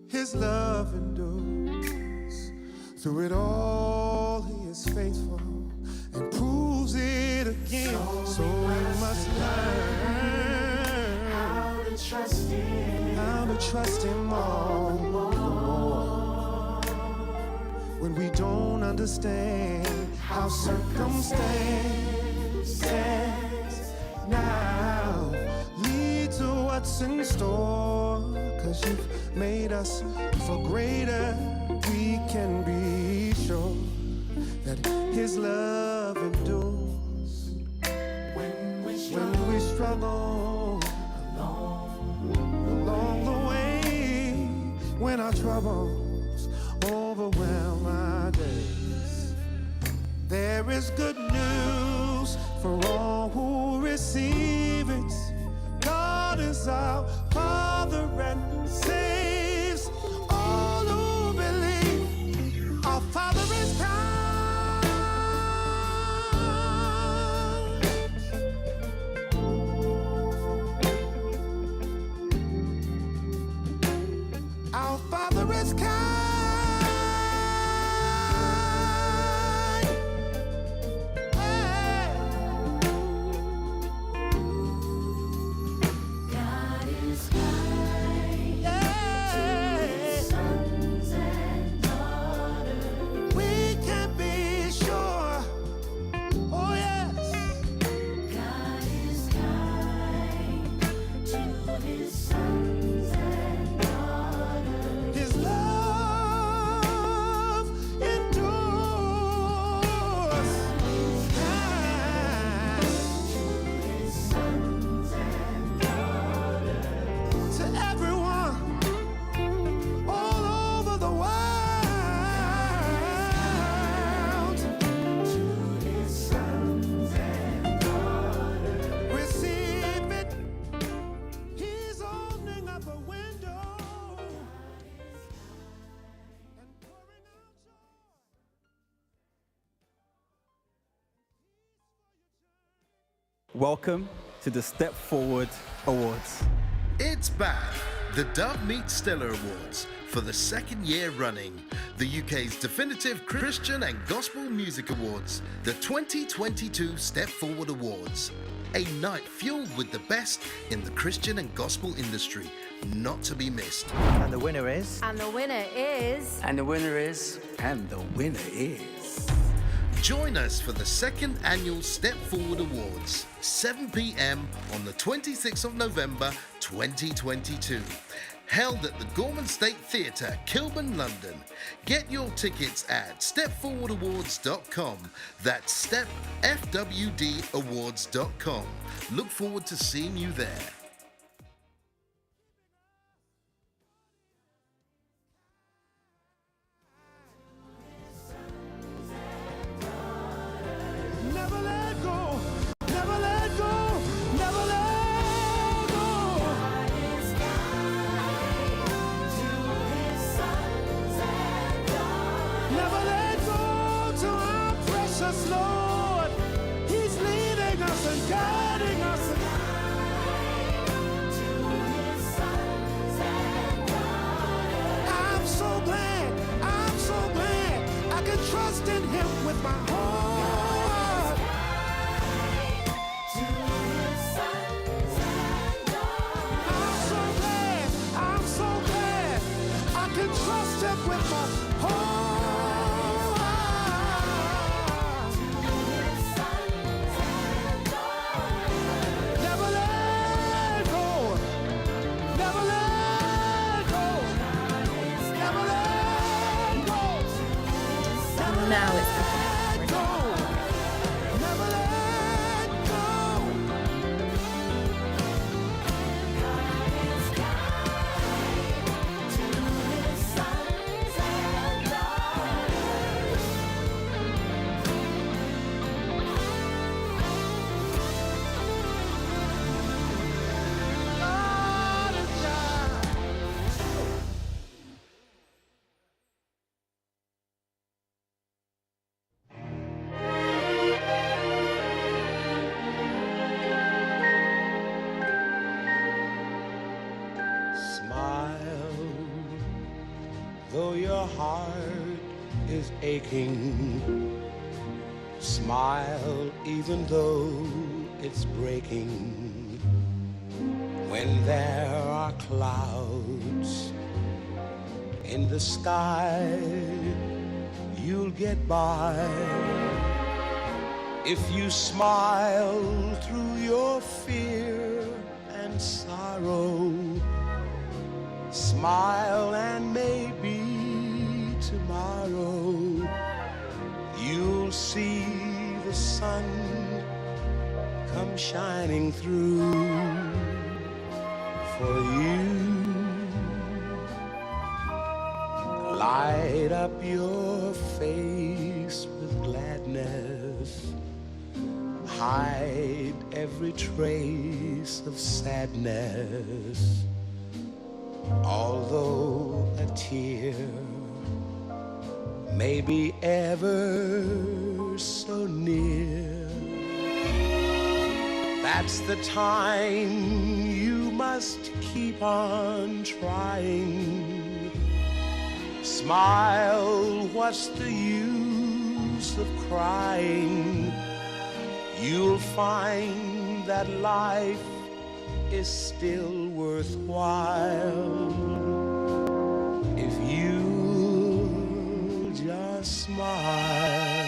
his love endures. Through it all, he is faithful and proves it again. So we must learn how to trust him all the more. when we don't understand how circumstances now lead to what's in store. 'Cause you've made us for greater. We can be sure that His love endures. When we struggle along the way, when our troubles overwhelm our days, there is good news for all who receive it. God is our Father and saves all who believe. Our Father is kind. Our Father is kind. Hey. God is kind Yeah. to His sons and daughters. We can be sure. Oh yes. God is kind to His sons and daughters. His love endures. His sons and daughters. To everyone all over the world. To His sons and daughters. Receive it. He's opening up a window and pouring out joy. Welcome to the Step Forward Awards. It's back! The Dove Meets Stella Awards for the second year running. The UK's definitive Christian and Gospel Music Awards. The 2022 Step Forward Awards. A night fueled with the best in the Christian and Gospel industry. Not to be missed. And the winner is... And the winner is... And the winner is... And the winner is... Join us for the second annual Step Forward Awards, 7 p.m. on the 26th of November 2022. Held at the Gorman State Theatre, Kilburn, London. Get your tickets at stepforwardawards.com. That's stepfwdawards.com. Look forward to seeing you there. Never let go. Never let go. Never let go. God is kind to His sons and daughters. Never let go to our precious Lord. He's leading us and guiding us. To His sons and daughters. I'm so glad I can trust in Him with my whole heart. To His sons and daughters. I'm so glad I can trust Him with my whole heart. His sons and daughters. Never let go. Never let go. Never let go. Now it's Let go. Never let go. God is kind to His sons and daughters. God is kind. Smile, though your heart is aching. Smile, even though it's breaking. When there are clouds in the sky, you'll get by. If you smile through your fear and sorrow, smile and maybe tomorrow you'll see the sun come shining through for you. Light up your face with gladness, hide every trace of sadness. Although a tear may be ever so near, that's the time you must keep on trying. Smile, what's the use of crying? You'll find that life is still worthwhile if you just smile.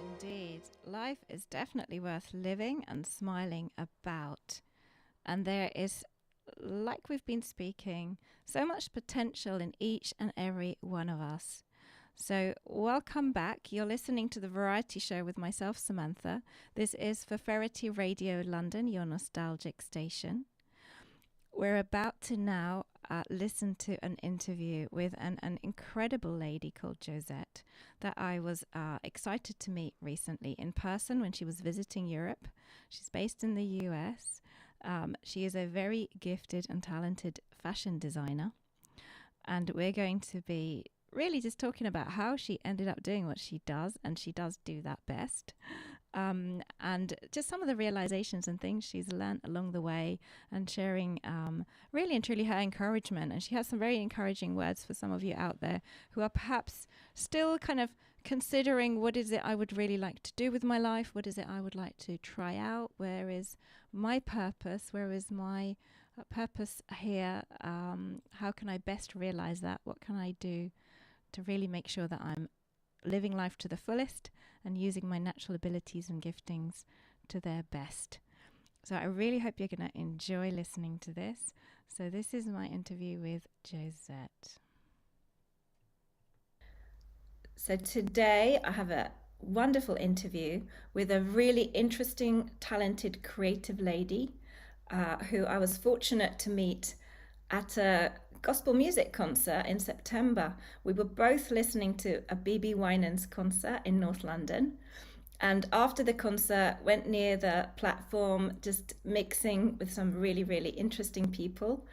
Indeed, life is definitely worth living and smiling about. And there is, like we've been speaking, so much potential in each and every one of us. So welcome back. You're listening to the Variety Show with myself, Samantha. This is Feferity Radio London, your nostalgic station. We're about to now listen to an interview with an incredible lady called Josette that I was excited to meet recently in person when she was visiting Europe. She's based in the US. She is a very gifted and talented fashion designer. And we're going to be really just talking about how she ended up doing what she does, and she does do that best. And just some of the realizations and things she's learned along the way, and sharing really and truly her encouragement. And she has some very encouraging words for some of you out there who are perhaps still kind of considering, what is it I would really like to do with my life? What is it I would like to try out? Where is my purpose? Where is my purpose here? How can I best realize that? What can I do to really make sure that I'm living life to the fullest and using my natural abilities and giftings to their best? So I really hope you're going to enjoy listening to this. So this is my interview with Josette. So today I have a wonderful interview with a really interesting, talented, creative lady who I was fortunate to meet at a gospel music concert in September. We were both listening to a B.B. Winans concert in North London. And after the concert, went near the platform, just mixing with some really, really interesting people.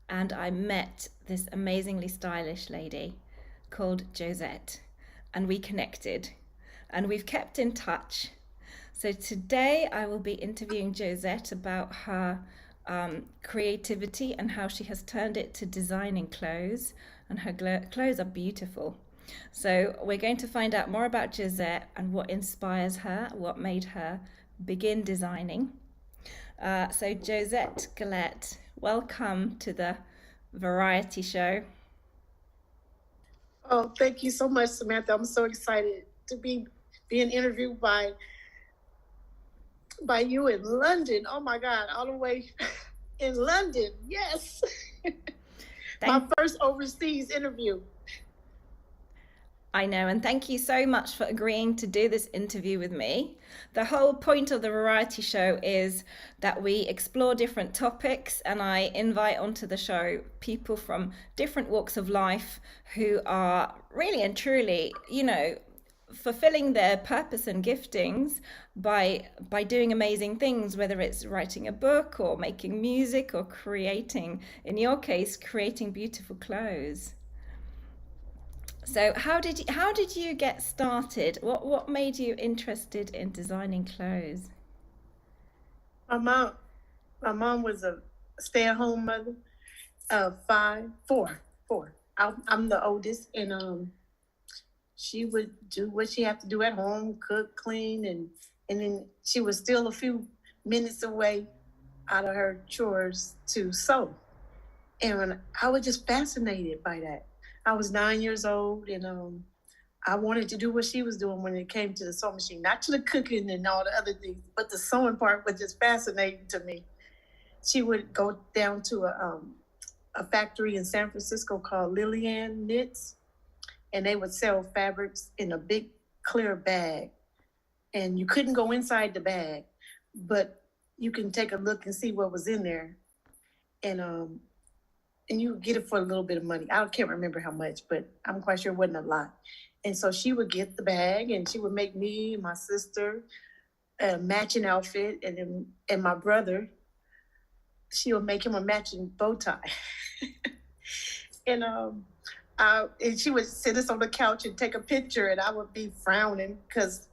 And I met this amazingly stylish lady called Josette. And we connected. And we've kept in touch. So today I will be interviewing Josette about her creativity and how she has turned it to designing clothes, and her clothes are beautiful. So we're going to find out more about Josette and what inspires her, what made her begin designing. So Josette Golette, welcome to the Variety Show. Oh, thank you so much, Samantha. I'm so excited to be being interviewed by you in London. Oh my God, all the way in London. Yes. My first overseas interview. I know, and thank you so much for agreeing to do this interview with me. The whole point of the Variety Show is that we explore different topics, and I invite onto the show people from different walks of life who are really and truly, fulfilling their purpose and giftings by doing amazing things, whether it's writing a book or making music or creating, in your case, creating beautiful clothes. So how did you get started? What made you interested in designing clothes? My mom was a stay-at-home mother of four. I'm the oldest, and she would do what she had to do at home, cook, clean, and then she was still a few minutes away out of her chores to sew. And I was just fascinated by that. I was 9 years old, and I wanted to do what she was doing when it came to the sewing machine, not to the cooking and all the other things, but the sewing part was just fascinating to me. She would go down to a factory in San Francisco called Lillian Knits, and they would sell fabrics in a big clear bag. And you couldn't go inside the bag, but you can take a look and see what was in there. And you would get it for a little bit of money. I can't remember how much, but I'm quite sure it wasn't a lot. And so she would get the bag, and she would make me and my sister a matching outfit, and my brother, she would make him a matching bow tie. and she would sit us on the couch and take a picture, and I would be frowning because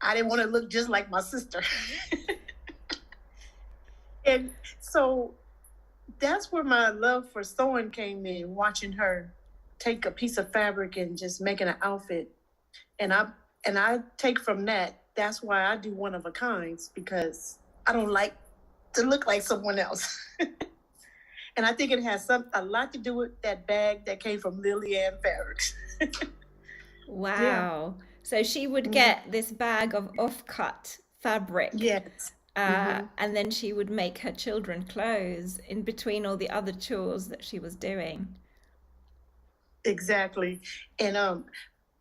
I didn't want to look just like my sister. And so that's where my love for sewing came in, watching her take a piece of fabric and just making an outfit. And I take from that, that's why I do one of a kinds, because I don't like to look like someone else. And I think it has a lot to do with that bag that came from Lillian Fabrics. Wow. Yeah. So she would get this bag of off-cut fabric. Yes. And then she would make her children clothes in between all the other chores that she was doing. Exactly. And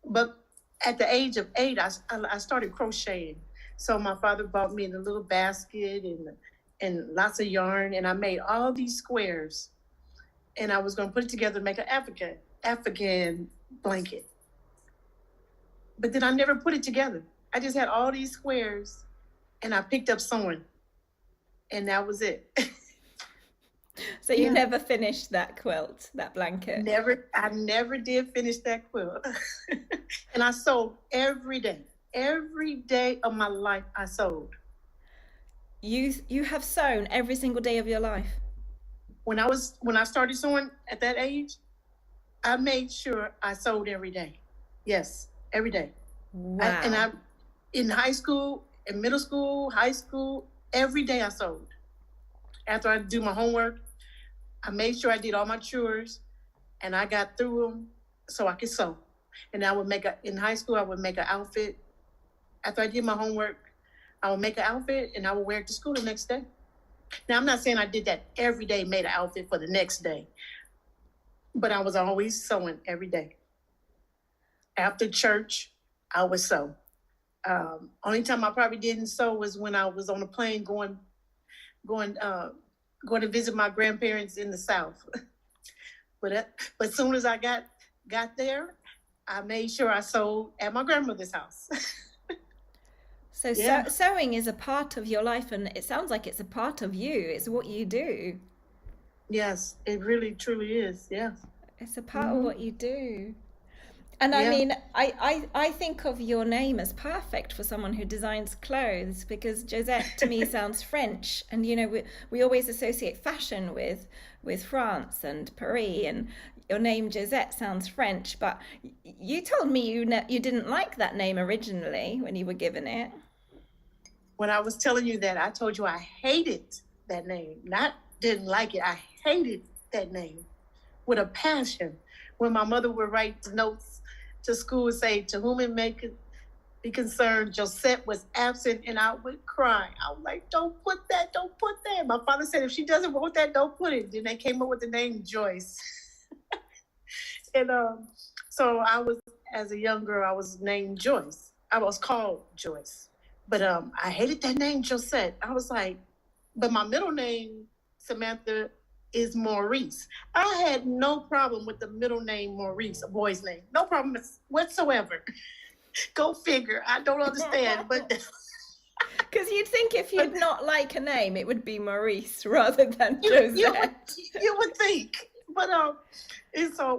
but at the age of 8, I started crocheting. So my father bought me in a little basket and lots of yarn, and I made all these squares, and I was going to put it together and make an Afghan blanket. But then I never put it together. I just had all these squares, and I picked up sewing, and that was it. So you never finished that quilt, that blanket? I never did finish that quilt. And I sewed every day. Every day of my life, I sewed. You have sewn every single day of your life? When I started sewing at that age, I made sure I sewed every day. Yes, every day. Wow. In high school, in middle school, high school, every day I sewed. After I do my homework, I made sure I did all my chores, and I got through them so I could sew. And in high school, I would make an outfit. After I did my homework, I would make an outfit, and I would wear it to school the next day. Now, I'm not saying I did that every day, made an outfit for the next day, but I was always sewing every day. After church, I would sew. Only time I probably didn't sew was when I was on a plane going to visit my grandparents in the South. But as soon as I got there, I made sure I sewed at my grandmother's house. So sewing is a part of your life, and it sounds like it's a part of you. It's what you do. Yes, it really, truly is. Yes. It's a part of what you do. And I mean, I think of your name as perfect for someone who designs clothes, because Josette to me sounds French, and you know we always associate fashion with France and Paris, and your name Josette sounds French, but you told me you didn't like that name originally when you were given it. When I was telling you that, I told you I hated that name. Not didn't like it, I hated that name with a passion. When my mother would write the notes to school and say, "To whom it may be concerned, Josette was absent," and I would cry. I was like, don't put that. My father said, if she doesn't want that, don't put it. Then they came up with the name Joyce. And so as a young girl, I was named Joyce. I was called Joyce. But I hated that name, Josette. I was like, but my middle name, Samantha, is Maurice. I had no problem with the middle name Maurice, a boy's name. No problem whatsoever. Go figure. I don't understand. But because you'd think if you'd not like a name, it would be Maurice rather than Josette. You would think. But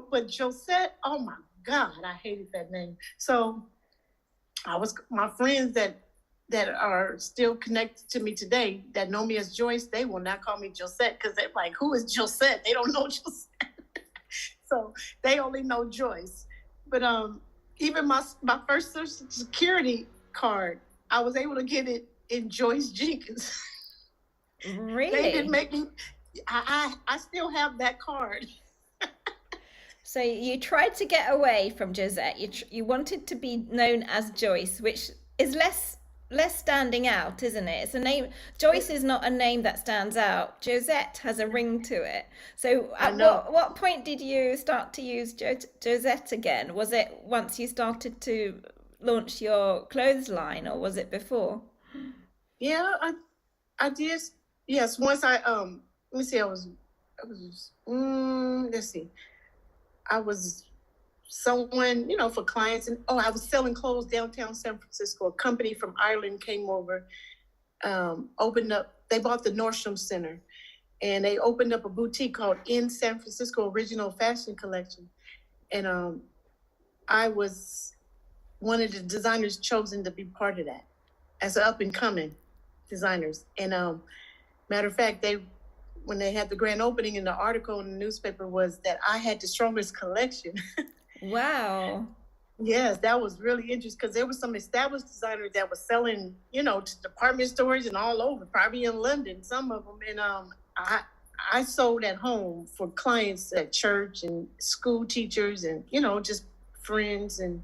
but Josette, oh my God, I hated that name. So my friends that are still connected to me today, that know me as Joyce, they will not call me Josette, because they're like, who is Josette? They don't know Josette. So they only know Joyce. But even my first Social Security card, I was able to get it in Joyce Jenkins. Really? They didn't make me. I still have that card. So you tried to get away from Josette. You wanted to be known as Joyce, which is less standing out, isn't it? It's a name. Joyce is not a name that stands out. Josette has a ring to it. So at what point did you start to use Josette again? Was it once you started to launch your clothes line, or was it before? Yeah, I did. Yes, once I let me see. Let's see. I was someone, for clients, and I was selling clothes downtown San Francisco. A company from Ireland came over, opened up. They bought the Nordstrom Center, and they opened up a boutique called In San Francisco Original Fashion Collection, and I was one of the designers chosen to be part of that as an up and coming designers. And matter of fact, when they had the grand opening, in the article in the newspaper was that I had the strongest collection. Wow. Yes, that was really interesting because there was some established designers that were selling, to department stores and all over, probably in London, some of them. And I sold at home for clients at church and school teachers and, just friends. And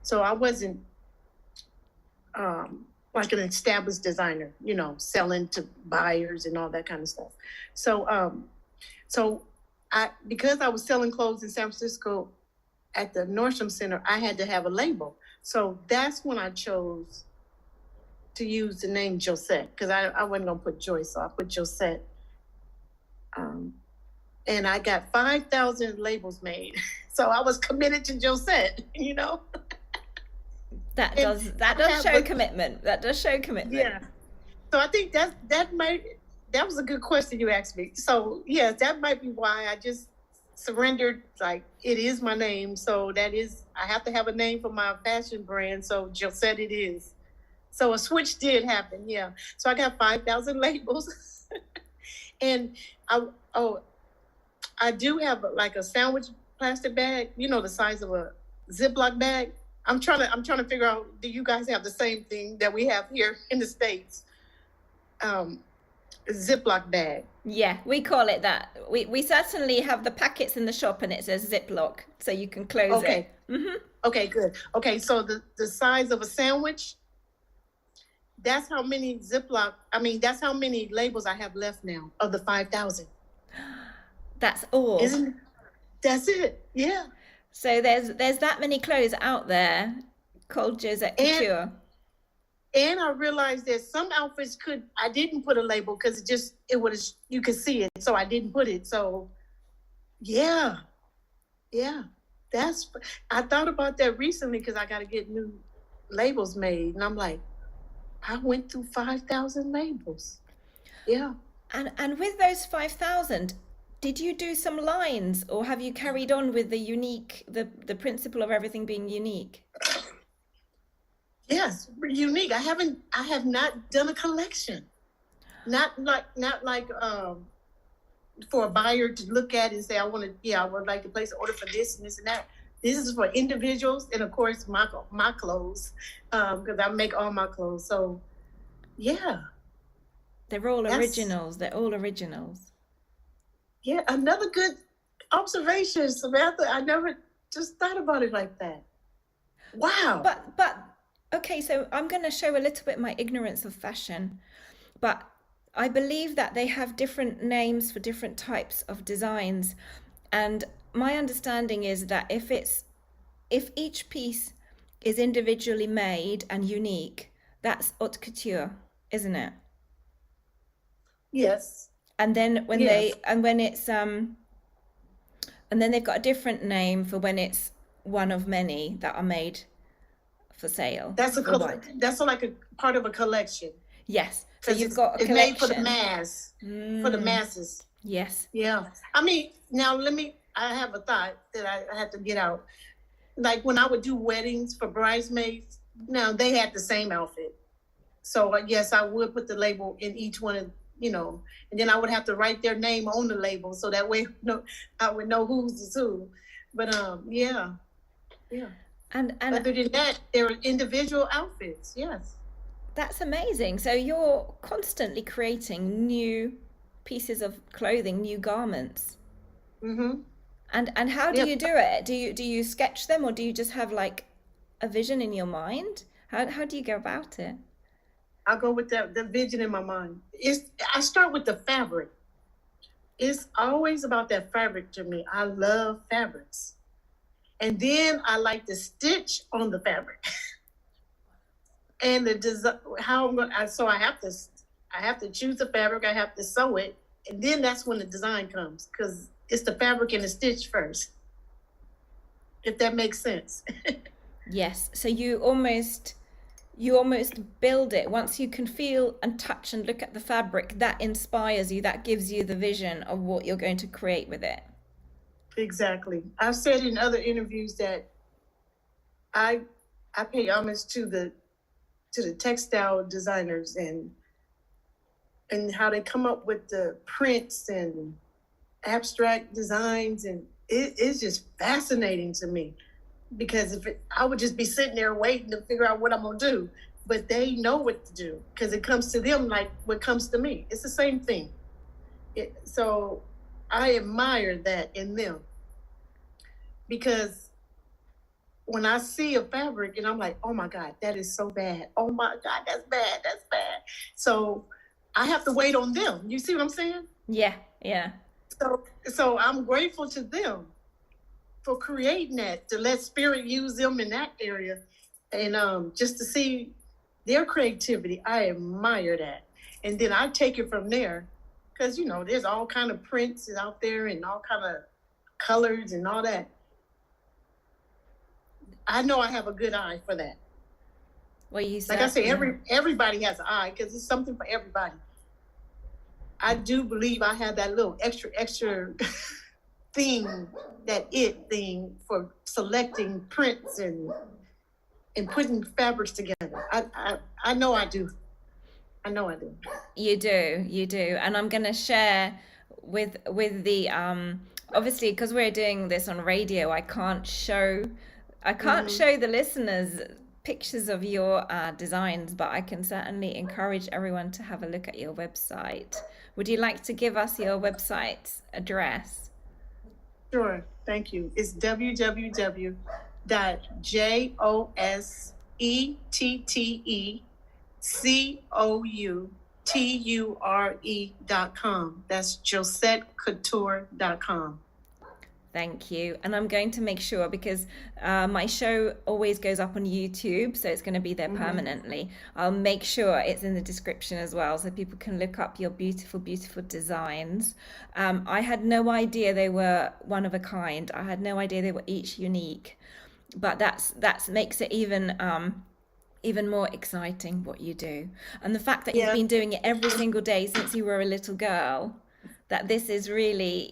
so I wasn't like an established designer, selling to buyers and all that kind of stuff. So, because I was selling clothes in San Francisco at the Nordstrom Center, I had to have a label. So that's when I chose to use the name Josette, because I wasn't gonna put Joyce, so I put Josette. And I got 5,000 labels made. So I was committed to Josette, That does show commitment. That does show commitment. Yeah. So I think that was a good question you asked me. So yes, that might be why I just surrendered. Like, it is my name, so I have to have a name for my fashion brand. So Josette it is. So a switch did happen. Yeah. So I got 5,000 labels, and I do have like a sandwich plastic bag. The size of a Ziploc bag. I'm trying to figure out, do you guys have the same thing that we have here in the States? Ziploc bag. Yeah, we call it that. We certainly have the packets in the shop, and it says Ziploc, so you can close it. Mm-hmm. Okay, good. Okay, so the size of a sandwich, that's how many that's how many labels I have left now of the 5,000. That's all. That's it, yeah. So there's that many clothes out there called Josette Couture. And I realized that some outfits I didn't put a label because you could see it, so I didn't put it. So yeah, I thought about that recently because I got to get new labels made, and I'm like, I went through 5,000 labels. Yeah. And with those 5,000, did you do some lines, or have you carried on with the principle of everything being unique? Yes, unique. I have not done a collection. Not like for a buyer to look at and say, I would like to place an order for this and this and that. This is for individuals, and of course my clothes, because I make all my clothes. So yeah. They're all originals. They're all originals. Yeah, another good observation, Samantha. I never just thought about it like that. Wow. But okay, so I'm going to show a little bit my ignorance of fashion, but I believe that they have different names for different types of designs, and my understanding is that if each piece is individually made and unique, that's haute couture, isn't it? Yes. And then when and then they've got a different name for when it's one of many that are made for sale. That's like a part of a collection. Yes. So you've got a collection. It's made for the mass, for the masses. Yes. Yeah. I mean, now I have a thought that I have to get out. Like when I would do weddings for bridesmaids, now they had the same outfit. So I guess I would put the label in each one of, and then I would have to write their name on the label so that way I would know who's who. But yeah. And other than that, there are individual outfits. Yes. That's amazing. So you're constantly creating new pieces of clothing, new garments. Mm-hmm. And how do you do it? Do you sketch them, or do you just have like a vision in your mind? How do you go about it? I'll go with the vision in my mind. I start with the fabric. It's always about that fabric to me. I love fabrics. And then I like to stitch on the fabric. And the design, so I have to choose the fabric, I have to sew it, and then that's when the design comes, because it's the fabric and the stitch first. If that makes sense. Yes. So you almost build it. Once you can feel and touch and look at the fabric, that inspires you, that gives you the vision of what you're going to create with it. Exactly. I've said in other interviews that I pay homage to the textile designers and how they come up with the prints and abstract designs, and it's just fascinating to me, because I would just be sitting there waiting to figure out what I'm gonna do, but they know what to do because it comes to them like what comes to me. It's the same thing. So I admire that in them, because when I see a fabric and I'm like, oh my God, that is so bad. Oh my God, that's bad. That's bad. So I have to wait on them. You see what I'm saying? Yeah. So I'm grateful to them for creating that, to let spirit use them in that area, and just to see their creativity. I admire that. And then I take it from there, because, there's all kind of prints out there and all kind of colors and all that. I know I have a good eye for that. Well, like I say, everybody has an eye, because it's something for everybody. I do believe I have that little extra thing for selecting prints and putting fabrics together. I know I do. You do. And I'm going to share with the obviously, because we're doing this on radio, I can't show the listeners pictures of your designs, but I can certainly encourage everyone to have a look at your website. Would you like to give us your website address? Sure, thank you. It's www.josetteCouture.com. That's JosetteCouture.com. Thank you. And I'm going to make sure, because my show always goes up on YouTube, so it's going to be there permanently. I'll make sure it's in the description as well, so people can look up your beautiful, beautiful designs. I had no idea they were one of a kind. I had no idea they were each unique. But that makes it even more exciting what you do. And the fact that you've been doing it every single day since you were a little girl, that this is really,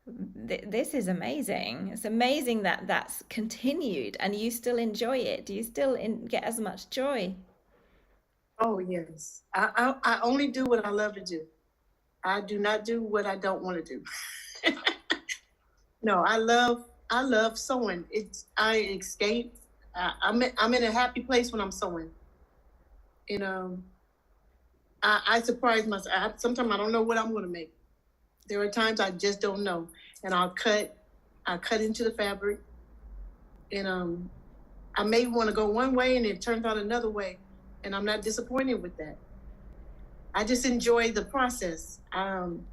this is amazing. It's amazing that that's continued and you still enjoy it. Do you still get as much joy? Oh, yes. I only do what I love to do. I do not do what I don't want to do. No, I love sewing. I escape. I'm in a happy place when I'm sewing. I surprise myself. Sometimes I don't know what I'm going to make. There are times I just don't know, and I cut into the fabric, and I may want to go one way and it turns out another way, and I'm not disappointed with that. I just enjoy the process. And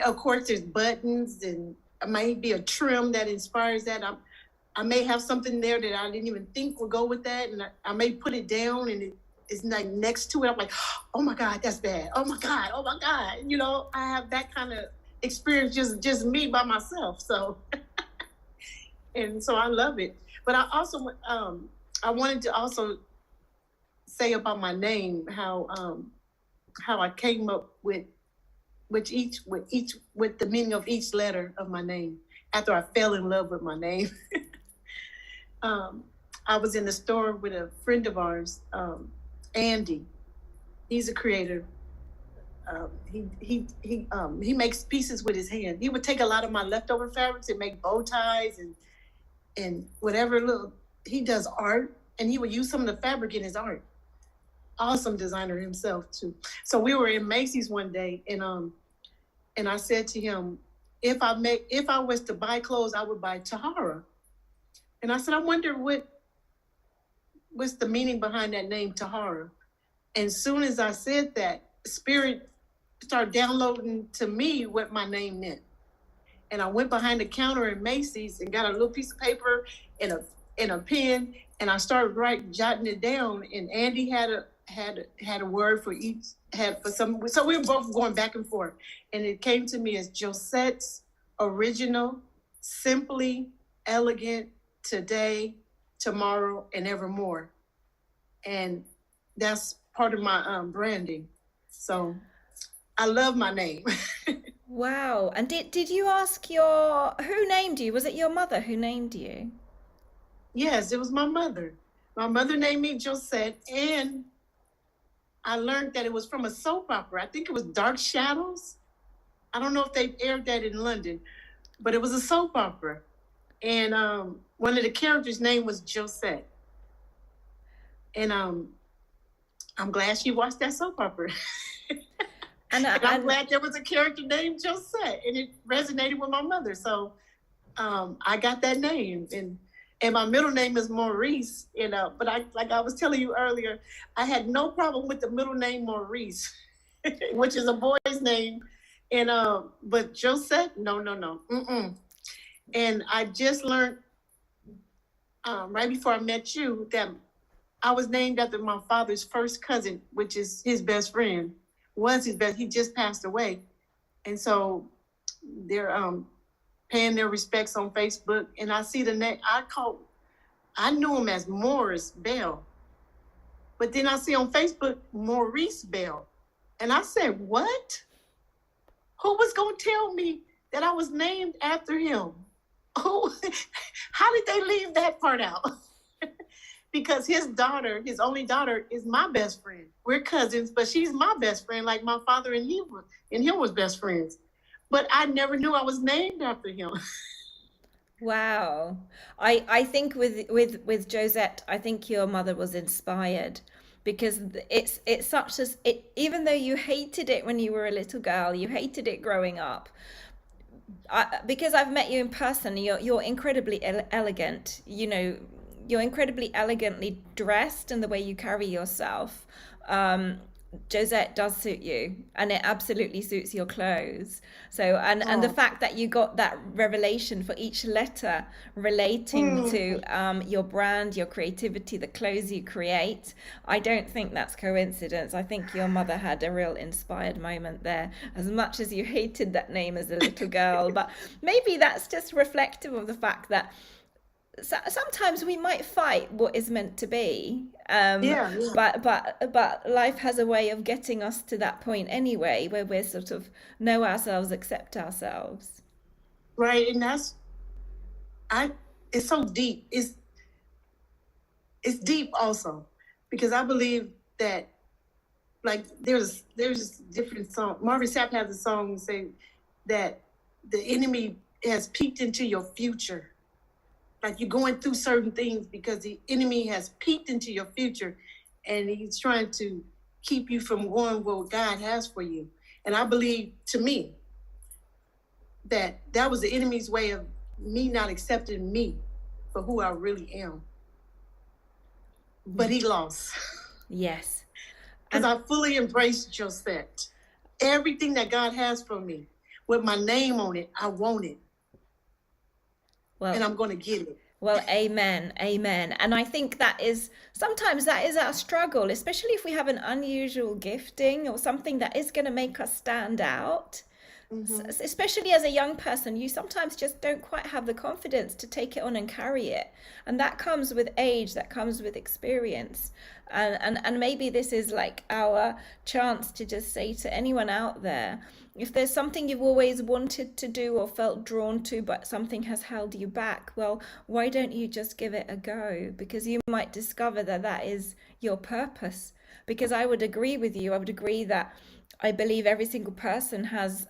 of course there's buttons, and it might be a trim that inspires that. I may have something there that I didn't even think would go with that, and I may put it down and it's like next to it. I'm like, oh my God, that's bad. Oh my God. I have that kind of experience, just me by myself. So, and so I love it. But I also, I wanted to also say about my name, how I came up with the meaning of each letter of my name after I fell in love with my name. I was in the store with a friend of ours, Andy. He's a creator. He makes pieces with his hand. He would take a lot of my leftover fabrics and make bow ties and whatever he does art, and he would use some of the fabric in his art. awesome designer himself too. So we were in Macy's one day, and I said to him, if I was to buy clothes, I would buy Tahara. And I said, I wonder what's the meaning behind that name Tahara. And soon as I said that, Spirit started downloading to me what my name meant. And I went behind the counter in Macy's and got a little piece of paper and a pen, and I started jotting it down. And Andy had a word for each, so we were both going back and forth. And it came to me as Josette's original, simply elegant, today, tomorrow, and evermore. And that's part of my branding. So I love my name. Wow. And did you ask who named you? Was it your mother who named you? Yes, it was my mother. My mother named me Josette, and I learned that it was from a soap opera. I think it was Dark Shadows. I don't know if they aired that in London, but it was a soap opera. And one of the characters' name was Josette. And I'm glad she watched that soap opera. And I'm glad there was a character named Josette, and it resonated with my mother. So I got that name, and my middle name is Maurice. But like I was telling you earlier, I had no problem with the middle name Maurice, which is a boy's name. And but Josette, no. And I just learned right before I met you that I was named after my father's first cousin, which is his best friend. He just passed away. And so they're paying their respects on Facebook, and I see the name. I knew him as Morris Bell, but then I see on Facebook Maurice Bell, and I said, what? Who was gonna tell me that I was named after him? Oh, how did they leave that part out? Because his only daughter, is my best friend. We're cousins, but she's my best friend, like my father and him was best friends. But I never knew I was named after him. Wow. I think with Josette, I think your mother was inspired, because it's such as it, even though you hated it when you were a little girl, you hated it growing up. Because I've met you in person, you're incredibly elegant. You're incredibly elegantly dressed, and the way you carry yourself. Josette does suit you, and it absolutely suits your clothes. So, and the fact that you got that revelation for each letter relating to your brand, your creativity, the clothes you create, I don't think that's coincidence. I think your mother had a real inspired moment there, as much as you hated that name as a little girl. But maybe that's just reflective of the fact that sometimes we might fight what is meant to be, but life has a way of getting us to that point anyway, where we're sort of know ourselves, accept ourselves. Right. And it's so deep. It's deep also, because I believe that, like, there's different songs. Marvin Sapp has a song saying that the enemy has peeked into your future. Like, you're going through certain things because the enemy has peeked into your future, and he's trying to keep you from going what God has for you. And I believe, to me, that was the enemy's way of me not accepting me for who I really am. But he lost. Yes. Because I fully embraced Josette. Everything that God has for me, with my name on it, I want it. Well, and I'm going to get it. Well, amen. And I think sometimes that is our struggle, especially if we have an unusual gifting or something that is going to make us stand out. Mm-hmm. Especially as a young person, you sometimes just don't quite have the confidence to take it on and carry it. And that comes with age, that comes with experience. And maybe this is like our chance to just say to anyone out there, if there's something you've always wanted to do or felt drawn to, but something has held you back, well, why don't you just give it a go? Because you might discover that is your purpose. Because I would agree with you. I would agree that I believe every single person has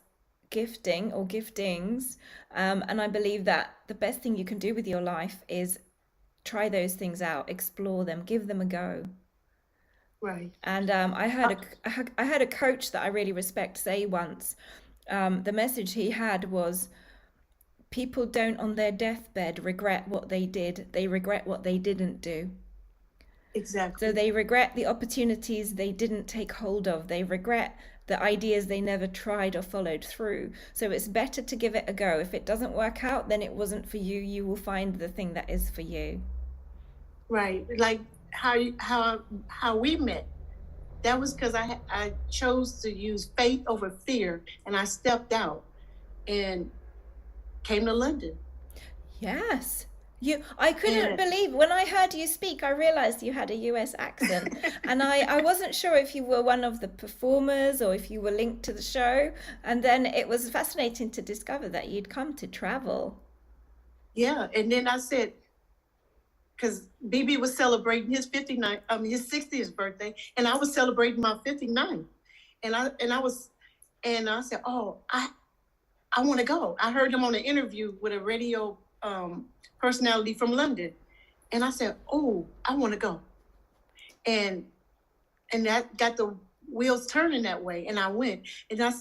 gifting or giftings, and I believe that the best thing you can do with your life is try those things out, explore them, give them a go. Right. And I had a coach that I really respect say once, the message he had was, people don't on their deathbed regret what they did, they regret what they didn't do. Exactly. So they regret the opportunities they didn't take hold of, they regret the ideas they never tried or followed through. So it's better to give it a go. If it doesn't work out, then it wasn't for you. You will find the thing that is for you. Right. Like how we met. That was because I chose to use faith over fear, and I stepped out and came to London. Yes. I couldn't believe, when I heard you speak, I realized you had a US accent. And I wasn't sure if you were one of the performers or if you were linked to the show. And then it was fascinating to discover that you'd come to travel. Yeah. And then I said, because BB was celebrating his 60th birthday, and I was celebrating my 59th. And I said, oh, I want to go. I heard him on an interview with a radio personality from London. And I said, oh, I want to go. And that got the wheels turning that way. And I went. And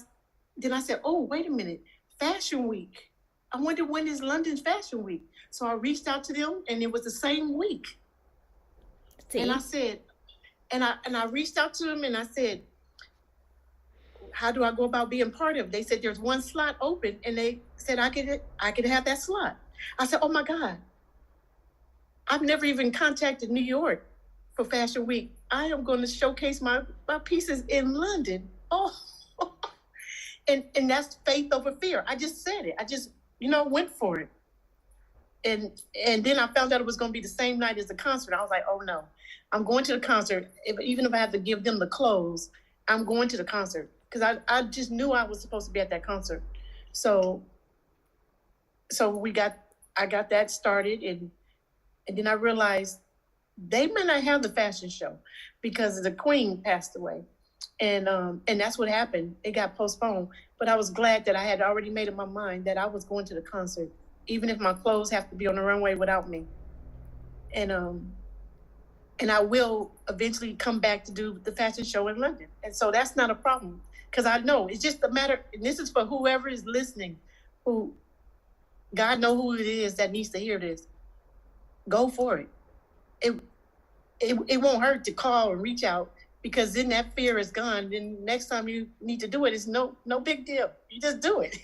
then I said, oh, wait a minute, Fashion Week. I wonder when is London's Fashion Week? So I reached out to them, and it was the same week. See? And I said, and I reached out to them, and I said, how do I go about being part of it? They said there's one slot open, and they said I could have that slot. I said, oh my God, I've never even contacted New York for Fashion Week. I am going to showcase my pieces in London. Oh, and that's faith over fear. I just said it. I just, went for it. And then I found out it was going to be the same night as the concert. I was like, oh no, I'm going to the concert. Even if I have to give them the clothes, I'm going to the concert. Because I just knew I was supposed to be at that concert. So I got that started, and then I realized they may not have the fashion show because the Queen passed away. And that's what happened. It got postponed. But I was glad that I had already made up my mind that I was going to the concert, even if my clothes have to be on the runway without me. And I will eventually come back to do the fashion show in London. And so that's not a problem, because I know it's just a matter, and this is for whoever is listening, who God knows who it is that needs to hear this. Go for it. It won't hurt to call and reach out, because then that fear is gone. Then next time you need to do it, it's no big deal. You just do it.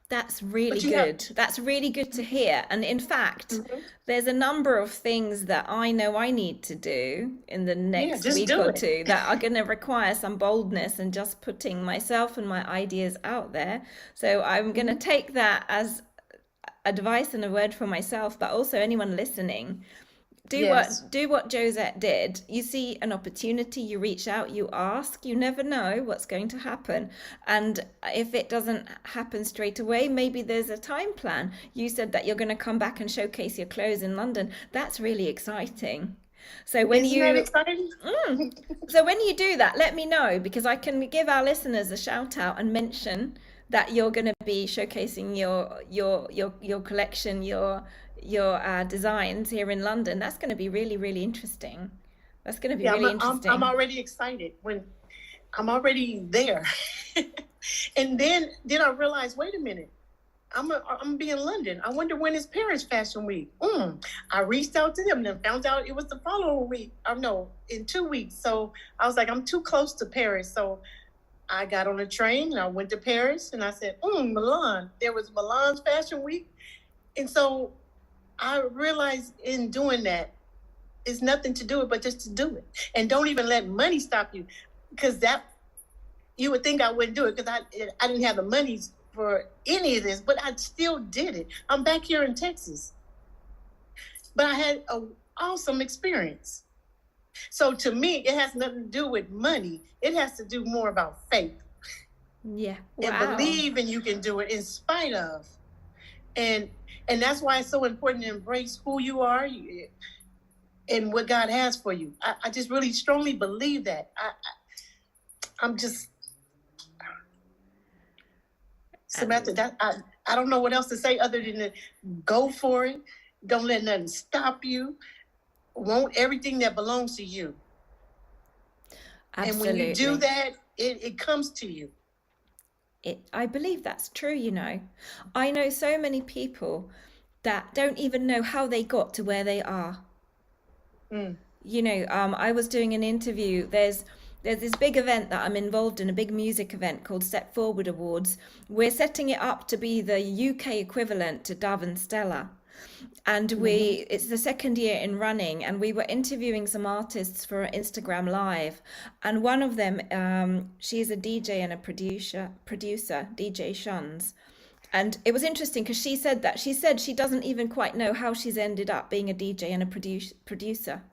That's really good. That's really good to hear. And in fact, there's a number of things that I know I need to do in the next week or two that are going to require some boldness and just putting myself and my ideas out there. So I'm going to take that as advice and a word for myself, but also anyone listening. Do what Josette did. You see an opportunity, you reach out, you ask. You never know what's going to happen. And if it doesn't happen straight away, maybe there's a time plan. You said that you're going to come back and showcase your clothes in London. That's really exciting. So when so when you do that, let me know, because I can give our listeners a shout out and mention that you're going to be showcasing your collection, your designs here in London. That's going to be really, really interesting. That's going to be really interesting. I'm already excited when I'm already there. And then I realized, wait a minute, I'm be in London. I wonder when is Paris Fashion Week. I reached out to them and found out it was the following week. In 2 weeks. So I was like, I'm too close to Paris. So I got on a train and I went to Paris, and I said, Milan. There was Milan's Fashion Week. And so I realized in doing that, it's nothing to do it, but just to do it. And don't even let money stop you, because that, you would think I wouldn't do it because I didn't have the money for any of this, but I still did it. I'm back here in Texas. But I had an awesome experience. So to me, it has nothing to do with money. It has to do more about faith. Yeah. Wow. And believing you can do it in spite of. And that's why it's so important to embrace who you are and what God has for you. I just really strongly believe that. I'm just, Samantha, I don't know what else to say other than to go for it. Don't let nothing stop you. Want everything that belongs to you. And when you do Absolutely. that, it comes to you. I believe that's true, you know. I know so many people that don't even know how they got to where they are. Mm. You know, I was doing an interview. There's this big event that I'm involved in, a big music event called Step Forward Awards. We're setting it up to be the UK equivalent to Dove and Stella. And it's the second year in running, and we were interviewing some artists for Instagram Live. And one of them, she's a DJ and a producer, DJ Shuns. And it was interesting because she said she doesn't even quite know how she's ended up being a DJ and a producer.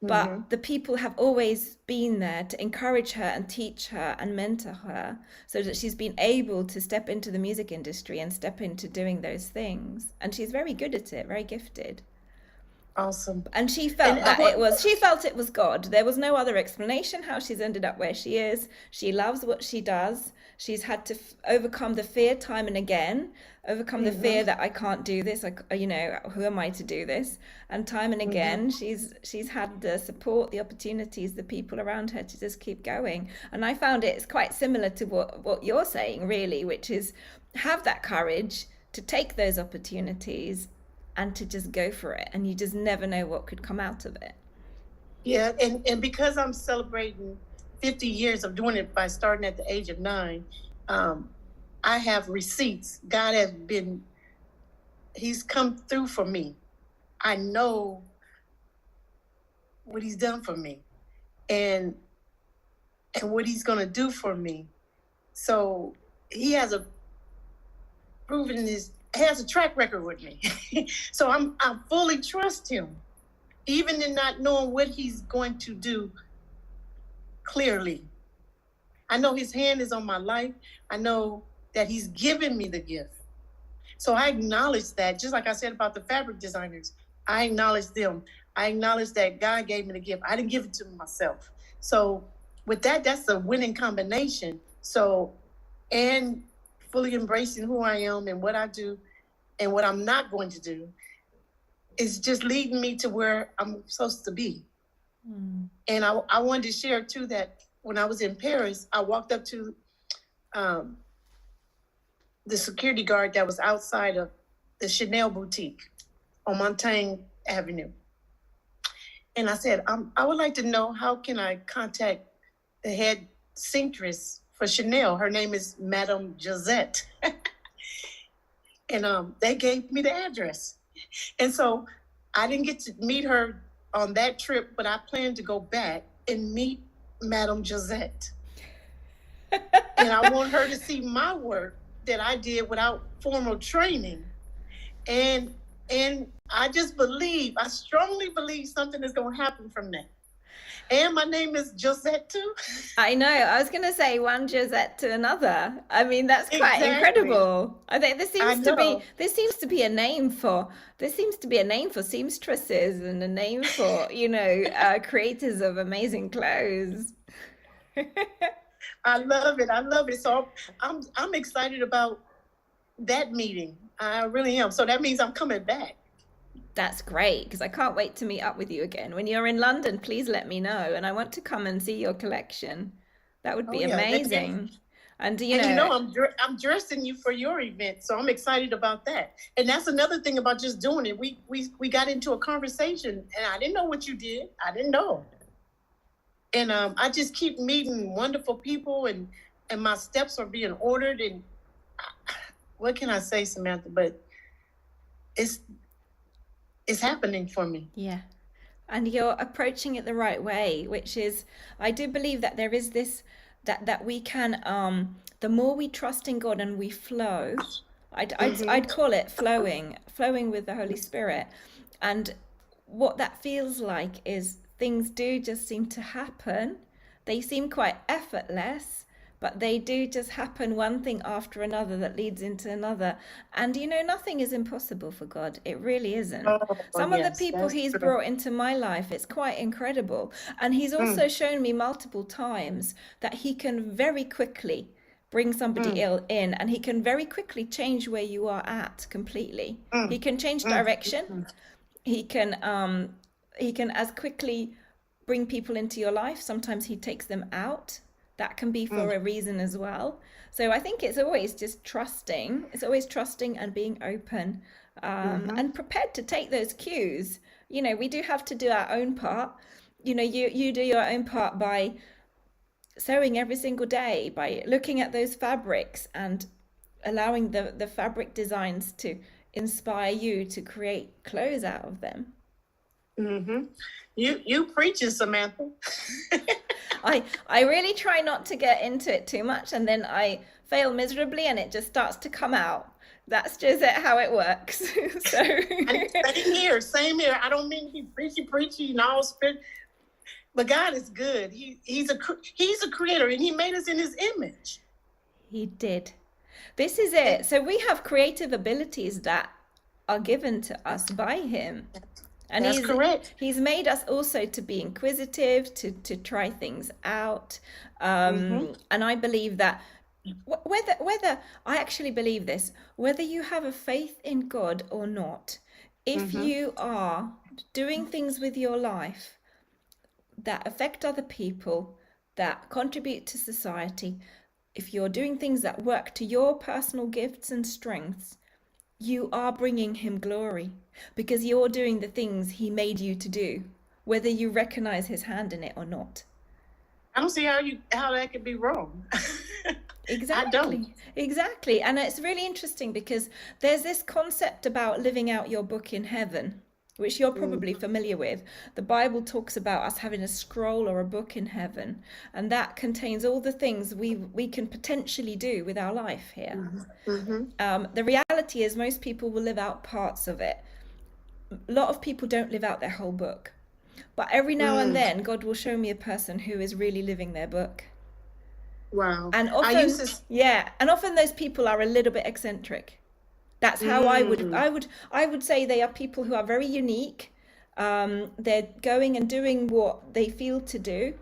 But the people have always been there to encourage her and teach her and mentor her so that she's been able to step into the music industry and step into doing those things. And she's very good at it, very gifted. Awesome. And she felt she felt it was God. There was no other explanation how she's ended up where she is. She loves what she does. She's had to overcome the fear time and again, overcome the fear that I can't do this. You know, who am I to do this? And time and again, she's had the support, the opportunities, the people around her to just keep going. And I found it's quite similar to what you're saying, really, which is have that courage to take those opportunities and to just go for it, and you just never know what could come out of it. Yeah, and because I'm celebrating 50 years of doing it by starting at the age of 9, I have receipts. God has he's come through for me. I know what he's done for me and what he's going to do for me. So he has has a track record with me. So I fully trust him, even in not knowing what he's going to do clearly. I know his hand is on my life. I know that he's given me the gift. So I acknowledge that, just like I said about the fabric designers, I acknowledge them. I acknowledge that God gave me the gift. I didn't give it to myself. So with that, that's a winning combination. So, and fully embracing who I am and what I do and what I'm not going to do is just leading me to where I'm supposed to be. And I wanted to share too that when I was in Paris, I walked up to the security guard that was outside of the Chanel boutique on Montaigne Avenue. And I said, I would like to know, how can I contact the head seamstress for Chanel? Her name is Madame Josette. And they gave me the address. And so I didn't get to meet her on that trip, but I plan to go back and meet Madame Josette. And I want her to see my work that I did without formal training. And I just believe, I strongly believe something is going to happen from that. And my name is Josette too. I know. I was going to say one Josette to another. I mean, that's quite incredible. I think there seems to be a name for seamstresses and a name for, creators of amazing clothes. I love it. So I'm excited about that meeting. I really am. So that means I'm coming back. That's great, because I can't wait to meet up with you again. When you're in London, please let me know, and I want to come and see your collection. That would be amazing. And I'm dressing you for your event, so I'm excited about that. And that's another thing about just doing it. We got into a conversation, and I didn't know what you did. I didn't know. And I just keep meeting wonderful people, and my steps are being ordered. And what can I say, Samantha? But it's happening for me. Yeah. And you're approaching it the right way, which is, I do believe that there is this, that we can, the more we trust in God and we flow, I'd call it flowing with the Holy Spirit. And what that feels like is things do just seem to happen. They seem quite effortless, but they do just happen, one thing after another that leads into another. And nothing is impossible for God. It really isn't. Some of the people he's brought into my life, it's quite incredible. And he's also shown me multiple times that he can very quickly bring somebody in, and he can very quickly change where you are at completely. He can change direction. He can as quickly bring people into your life, sometimes he takes them out. That can be for a reason as well. So I think it's always just trusting. It's always trusting and being open, and prepared to take those cues. You know, we do have to do our own part. You know, you do your own part by sewing every single day, by looking at those fabrics and allowing the fabric designs to inspire you to create clothes out of them. You preaching, Samantha. I really try not to get into it too much, and then I fail miserably and it just starts to come out. That's just how it works. So same here. I don't mean to be preachy and all spit, but God is good. He's a creator, and he made us in his image. He did. This is it. So we have creative abilities that are given to us by him. And that's correct. He's made us also to be inquisitive, to try things out. And I believe that whether I actually believe this, whether you have a faith in God or not, if you are doing things with your life that affect other people, that contribute to society, if you're doing things that work to your personal gifts and strengths, you are bringing him glory, because you're doing the things he made you to do, whether you recognize his hand in it or not. I don't see how that could be wrong. Exactly. I don't. Exactly. And it's really interesting because there's this concept about living out your book in heaven, which you're probably familiar with. The Bible talks about us having a scroll or a book in heaven, and that contains all the things we can potentially do with our life here. The reality is most people will live out parts of it. A lot of people don't live out their whole book, but every now and then God will show me a person who is really living their book. Wow. And often, and often those people are a little bit eccentric. That's how I would say they are people who are very unique. They're going and doing what they feel to do.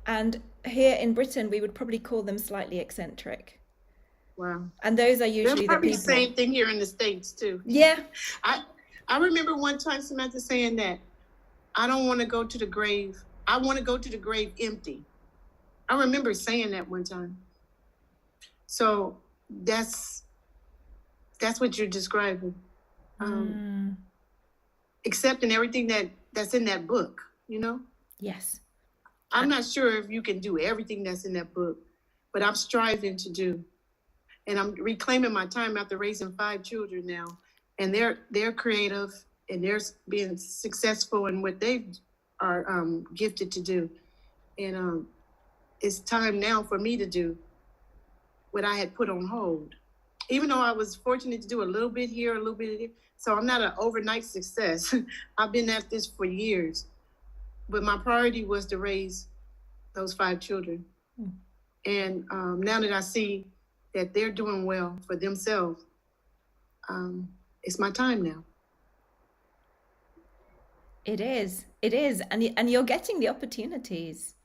And here in Britain, we would probably call them slightly eccentric. Wow. And those are usually the people. The same thing here in the States too. Yeah. I remember one time Samantha saying that I don't want to go to the grave. I want to go to the grave empty. I remember saying that one time. So that's what you're describing. Accepting everything that's in that book, you know? Yes. I'm not sure if you can do everything that's in that book, but I'm striving to do. And I'm reclaiming my time after raising 5 children now. And they're creative, and they're being successful in what they are gifted to do. And it's time now for me to do what I had put on hold. Even though I was fortunate to do a little bit here, a little bit there. So I'm not an overnight success. I've been at this for years. But my priority was to raise those 5 children. And now that I see that they're doing well for themselves, it's my time now. It is. And you're getting the opportunities.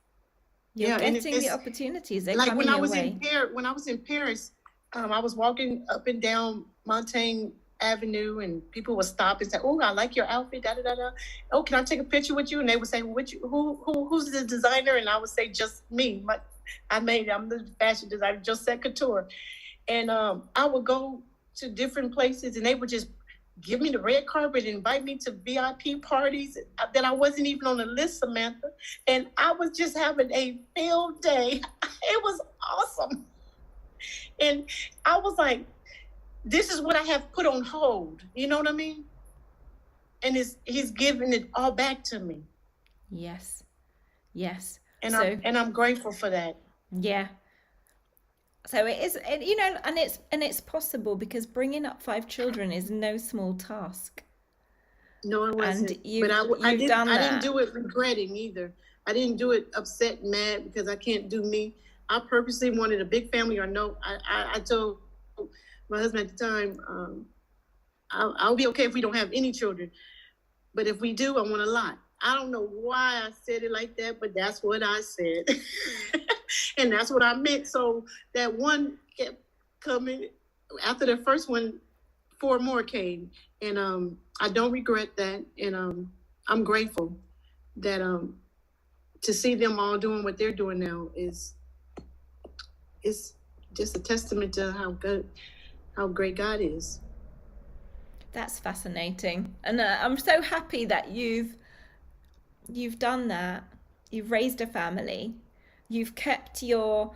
You're getting the opportunities. They're like coming when I your was way. when I was in Paris, I was walking up and down Montaigne Avenue, and people would stop and say, "Oh, I like your outfit, da da da da. Oh, can I take a picture with you?" And they would say, "Who's the designer?" And I would say, "Just me. I'm the fashion designer, Josette Couture." And I would go to different places, and they would just give me the red carpet and invite me to VIP parties that I wasn't even on the list, Samantha. And I was just having a field day. It was awesome. And I was like, this is what I have put on hold. You know what I mean? And he's giving it all back to me. Yes. And I'm grateful for that. Yeah. So it is, and it's possible, because bringing up 5 children is no small task. No, it wasn't. And I didn't do it regretting either. I didn't do it upset and mad because I can't do me. I purposely wanted a big family, or no. I told my husband at the time, I'll be okay if we don't have any children. But if we do, I want a lot. I don't know why I said it like that, but that's what I said. And that's what I meant. So that one kept coming. After the first one, 4 more came. And I don't regret that. And I'm grateful that to see them all doing what they're doing now is just a testament to how great God is. That's fascinating, and I'm so happy that you've done that. You've raised a family. You've kept your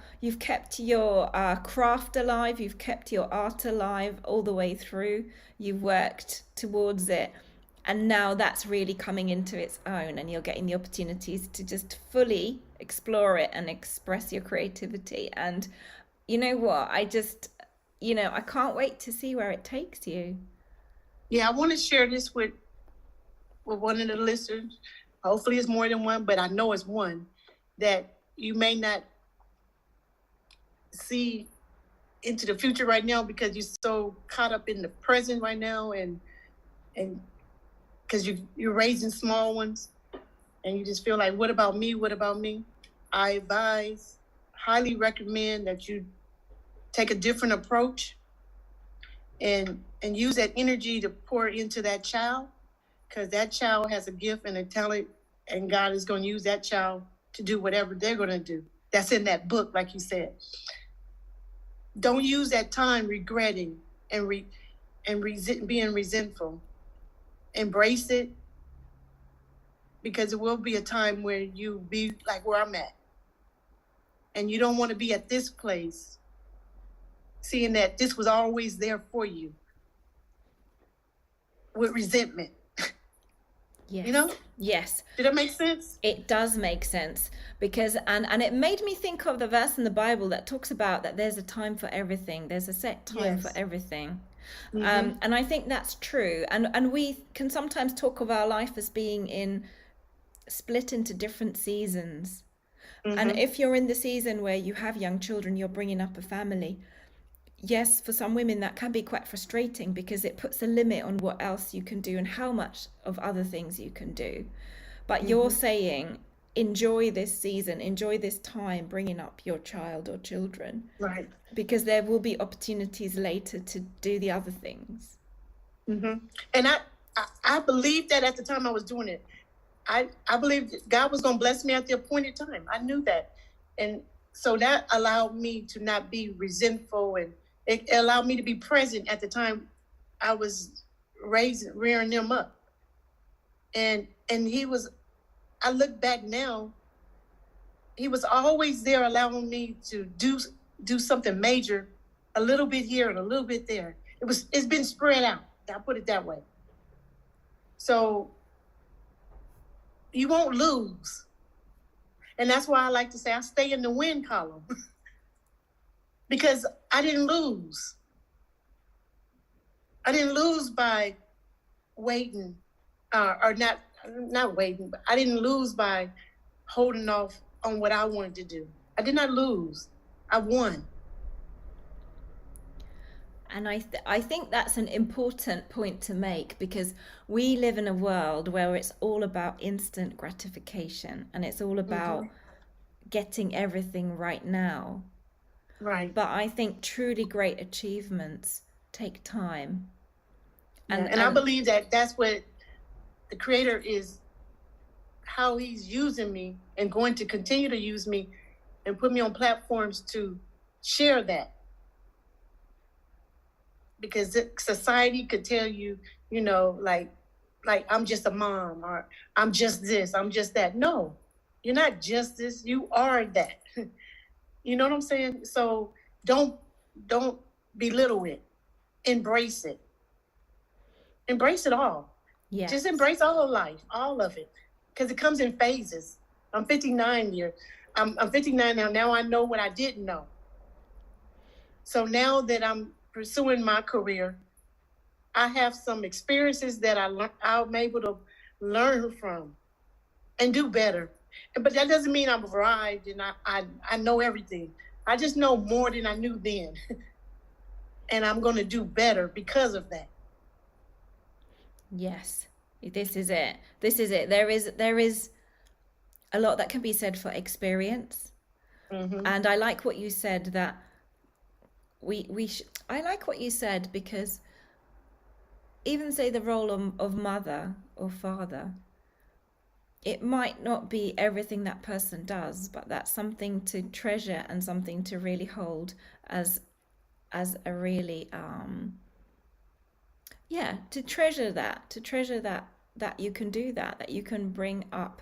craft alive. You've kept your art alive all the way through. You've worked towards it, and now that's really coming into its own, and you're getting the opportunities to just fully explore it and express your creativity. And you know what? I can't wait to see where it takes you. Yeah, I want to share this with one of the listeners. Hopefully it's more than one, but I know it's one that you may not see into the future right now because you're so caught up in the present right now, and because you're raising small ones and you just feel like, what about me? What about me? I highly recommend that you take a different approach and use that energy to pour into that child, because that child has a gift and a talent, and God is going to use that child to do whatever they're going to do. That's in that book, like you said. Don't use that time regretting and being resentful. Embrace it, because it will be a time where you be like where I'm at. And you don't want to be at this place, seeing that this was always there for you, with resentment. Yes. You know? Yes. Did that make sense? It does make sense, because and it made me think of the verse in the Bible that talks about that there's a time for everything. There's a set time for everything. Mm-hmm. And I think that's true. And we can sometimes talk of our life as being split into different seasons. Mm-hmm. And if you're in the season where you have young children, you're bringing up a family. Yes, for some women that can be quite frustrating, because it puts a limit on what else you can do and how much of other things you can do. But you're saying, enjoy this season, enjoy this time bringing up your child or children. Right. Because there will be opportunities later to do the other things. Mm-hmm. And I believed that at the time I was doing it. I believed God was going to bless me at the appointed time. I knew that. And so that allowed me to not be resentful, and it allowed me to be present at the time I was rearing them up. And I look back now, he was always there, allowing me to do something major, a little bit here and a little bit there. It's been spread out. I'll put it that way. So you won't lose. And that's why I like to say I stay in the win column. Because I didn't lose. I didn't lose by waiting, or not waiting, but I didn't lose by holding off on what I wanted to do. I did not lose. I won. And I think that's an important point to make, because we live in a world where it's all about instant gratification, and it's all about getting everything right now. Right. But I think truly great achievements take time. And I believe that's what the Creator is, how he's using me and going to continue to use me and put me on platforms to share that. Because society could tell you, like I'm just a mom, or I'm just this, I'm just that. No, you're not just this, you are that. You know what I'm saying? So don't belittle it. Embrace it. Embrace it all. Yeah. Just embrace all of life, all of it, because it comes in phases. I'm 59 here. I'm 59 now. Now I know what I didn't know. So now that I'm pursuing my career, I have some experiences that I'm able to learn from and do better. But that doesn't mean I've arrived and I know everything. I just know more than I knew then. And I'm going to do better because of that. Yes, this is it. This is it. There is a lot that can be said for experience. Mm-hmm. And I like what you said, that I like what you said, because even say the role of mother or father, it might not be everything that person does, but that's something to treasure and something to really hold as a really to treasure that you can do that you can bring up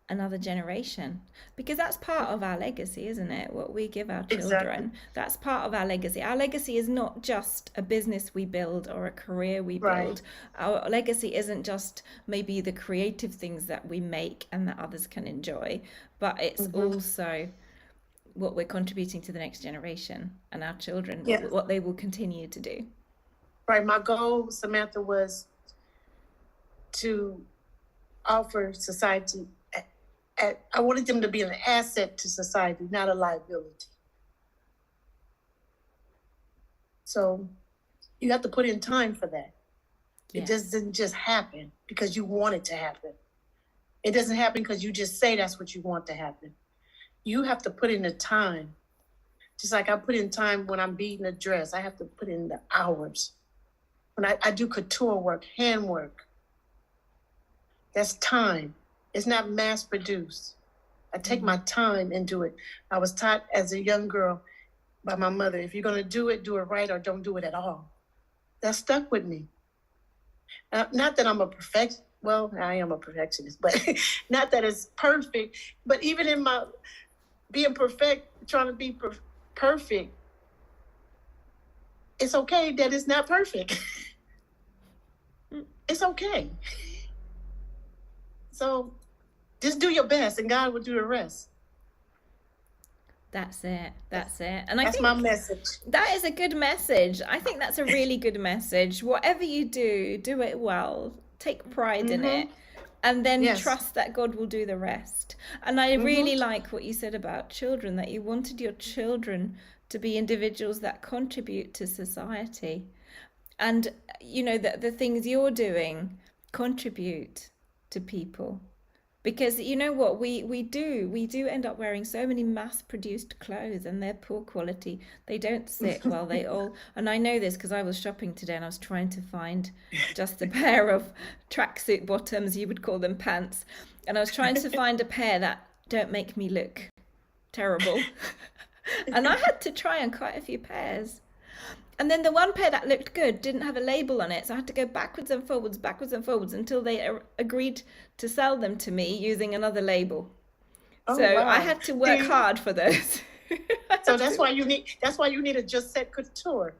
another generation, because that's part of our legacy, isn't it? What we give our children. Exactly. That's part of our legacy. Our legacy is not just a business we build or a career we build. Our legacy isn't just maybe the creative things that we make and that others can enjoy, but it's also what we're contributing to the next generation and our children, what they will continue to do. Right. My goal, Samantha, was to offer society. I wanted them to be an asset to society, not a liability. So you have to put in time for that. It doesn't just happen because you want it to happen. It doesn't happen because you just say that's what you want to happen. You have to put in the time. Just like I put in time when I'm beading a dress, I have to put in the hours. When I do couture work, handwork, that's time. It's not mass produced. I take my time and do it. I was taught as a young girl by my mother, if you're going to do it right or don't do it at all. That stuck with me. Not that I'm a perfectionist. Well, I am a perfectionist, but not that it's perfect. But even in my being perfect, trying to be perfect, it's okay that it's not perfect. It's okay. So just do your best and God will do the rest. That's it. And that's my message. That is a good message. I think that's a really good message. Whatever you do, do it well. Take pride in it. And then trust that God will do the rest. And I really like what you said about children, that you wanted your children to be individuals that contribute to society. And, you know, the things you're doing contribute to people. Because you know what we do end up wearing so many mass-produced clothes, and they're poor quality. They don't sit well. They all, and I know this because I was shopping today and I was trying to find just a pair of tracksuit bottoms. You would call them pants, and I was trying to find a pair that don't make me look terrible. And I had to try on quite a few pairs. And then the one pair that looked good didn't have a label on it, so I had to go backwards and forwards until they agreed to sell them to me using another label. Oh, so wow. I had to work hard for those. So that's why you need a Josette Couture.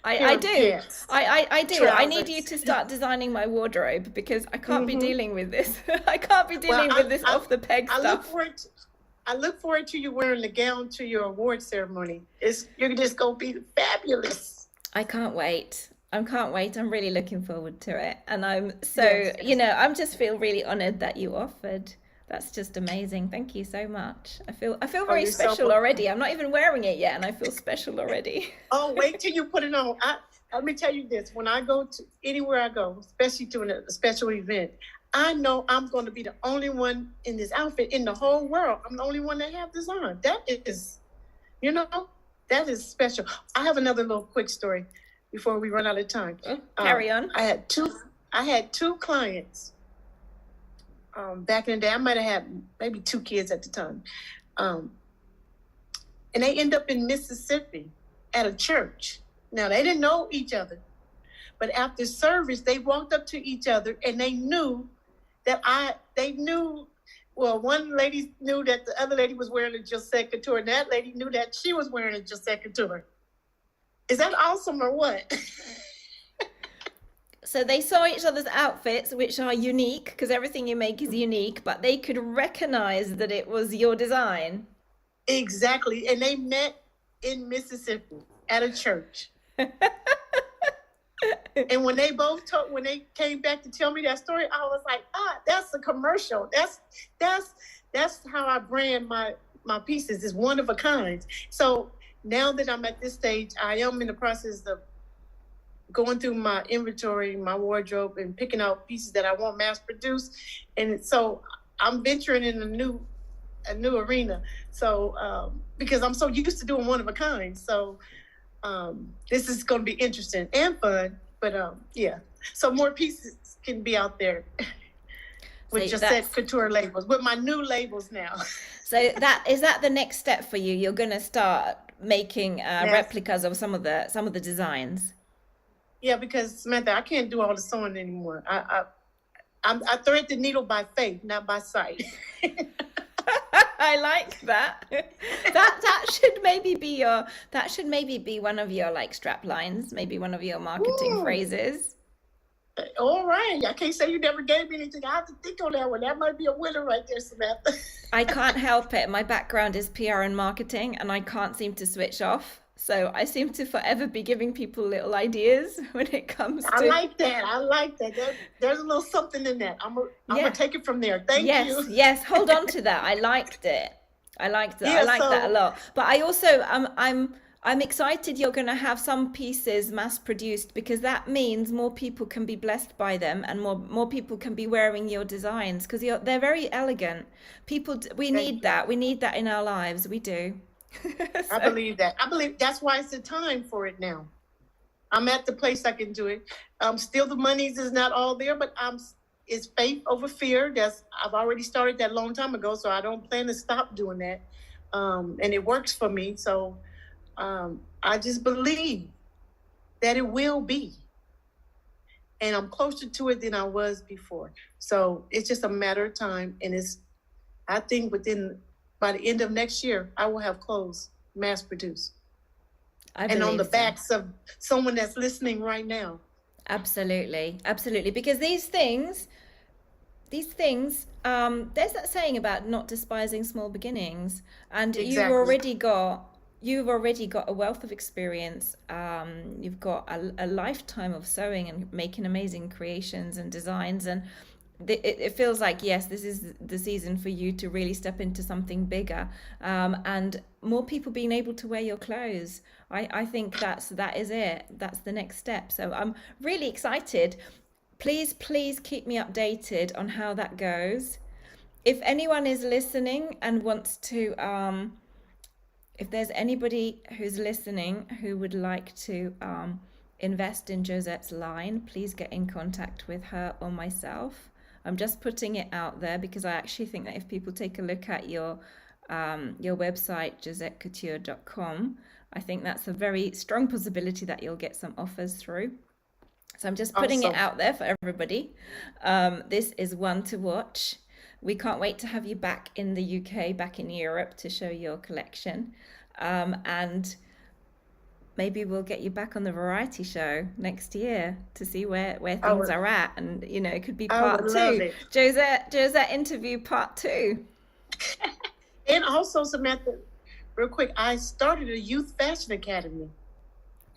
I do. I do. Trousers. I need you to start designing my wardrobe because I can't be dealing with this. I can't be dealing with this off the peg stuff. I look forward to you wearing the gown to your award ceremony. You're just going to be fabulous. I can't wait. I'm really looking forward to it. And I'm so, I'm just feel really honored that you offered. That's just amazing. Thank you so much. I feel very special already. I'm not even wearing it yet and I feel special already. Oh, wait till you put it on. Let me tell you this. When I go to anywhere I go, especially to a special event, I know I'm going to be the only one in this outfit in the whole world. I'm the only one that have this on. That is, that is special. I have another little quick story before we run out of time. Carry on. I had two clients back in the day. I might have had maybe 2 kids at the time. And they end up in Mississippi at a church. Now, they didn't know each other. But after service, they walked up to each other and they knew that one lady knew that the other lady was wearing a Josette Couture, and that lady knew that she was wearing a Josette Couture. Is that awesome or what? So they saw each other's outfits, which are unique, because everything you make is unique, but they could recognize that it was your design. Exactly. And they met in Mississippi at a church. And when they came back to tell me that story, I was like, that's a commercial. That's how I brand my pieces, is one of a kind. So now that I'm at this stage, I am in the process of going through my inventory, my wardrobe, and picking out pieces that I want mass produced. And so I'm venturing in a new arena. So because I'm so used to doing one of a kind. So this is going to be interesting and fun, but so more pieces can be out there. with Josette Couture labels, with my new labels now. So is that the next step for you? You're going to start making replicas of some of the designs. Yeah, because Samantha, I can't do all the sewing anymore. I thread the needle by faith, not by sight. I like that. That should maybe be one of your like strap lines, maybe one of your marketing phrases. All right. I can't say you never gave me anything. I have to think on that one. That might be a winner right there, Samantha. I can't help it. My background is PR and marketing, and I can't seem to switch off. So I seem to forever be giving people little ideas when it comes to... I like that. There's a little something in that. I'm gonna take it from there. Thank you. Yes, hold on to that. I liked it. Yeah, I like that a lot. But I also, I'm excited you're going to have some pieces mass produced, because that means more people can be blessed by them, and more people can be wearing your designs, because they're very elegant. We need that in our lives. We do. I believe that. I believe that's why it's the time for it now. I'm at the place I can do it. Still the monies is not all there, but it's faith over fear. I've already started that a long time ago, so I don't plan to stop doing that. And it works for me. So I just believe that it will be. And I'm closer to it than I was before. So it's just a matter of time. And I think by the end of next year, I will have clothes mass produced. And on the backs of someone that's listening right now. Absolutely. Because these things, there's that saying about not despising small beginnings. And exactly. You've already got a wealth of experience. You've got a lifetime of sewing and making amazing creations and designs. And it feels like, yes, this is the season for you to really step into something bigger, and more people being able to wear your clothes. I think that is it. That's the next step. So I'm really excited. Please keep me updated on how that goes. If anyone is listening and wants to, if there's anybody who's listening who would like to invest in Josette's line, please get in contact with her or myself. I'm just putting it out there, because I actually think that if people take a look at your website, josettecouture.com, I think that's a very strong possibility that you'll get some offers through. So I'm just putting it out there for everybody. This is one to watch. We can't wait to have you back in the UK, back in Europe, to show your collection. And maybe we'll get you back on the variety show next year to see where things are at. And, it could be part 2. Josette interview part 2. And also, Samantha, real quick, I started a youth fashion academy.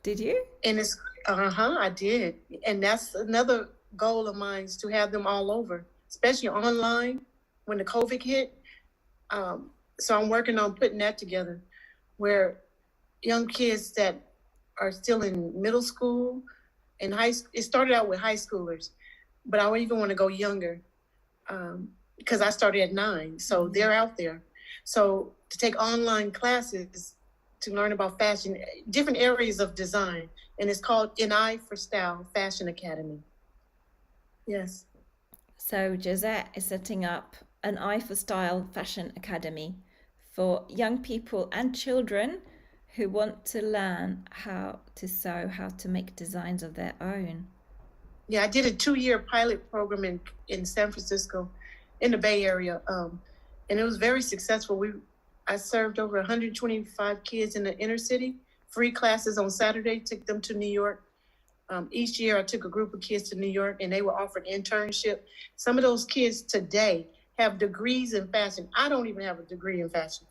Did you? And it's, I did. And that's another goal of mine, is to have them all over, especially online when the COVID hit. So I'm working on putting that together, where young kids that are still in middle school and it started out with high schoolers, but I even want to go younger, because I started at 9, so they're out there. So to take online classes to learn about fashion, different areas of design, and it's called An Eye for Style Fashion Academy. Yes. So Josette is setting up An Eye for Style Fashion Academy for young people and children who want to learn how to sew, how to make designs of their own. Yeah, I did a 2-year pilot program in San Francisco, in the Bay Area, and it was very successful. I served over 125 kids in the inner city, free classes on Saturday, took them to New York. Each year I took a group of kids to New York, and they were offered internship. Some of those kids today have degrees in fashion. I don't even have a degree in fashion.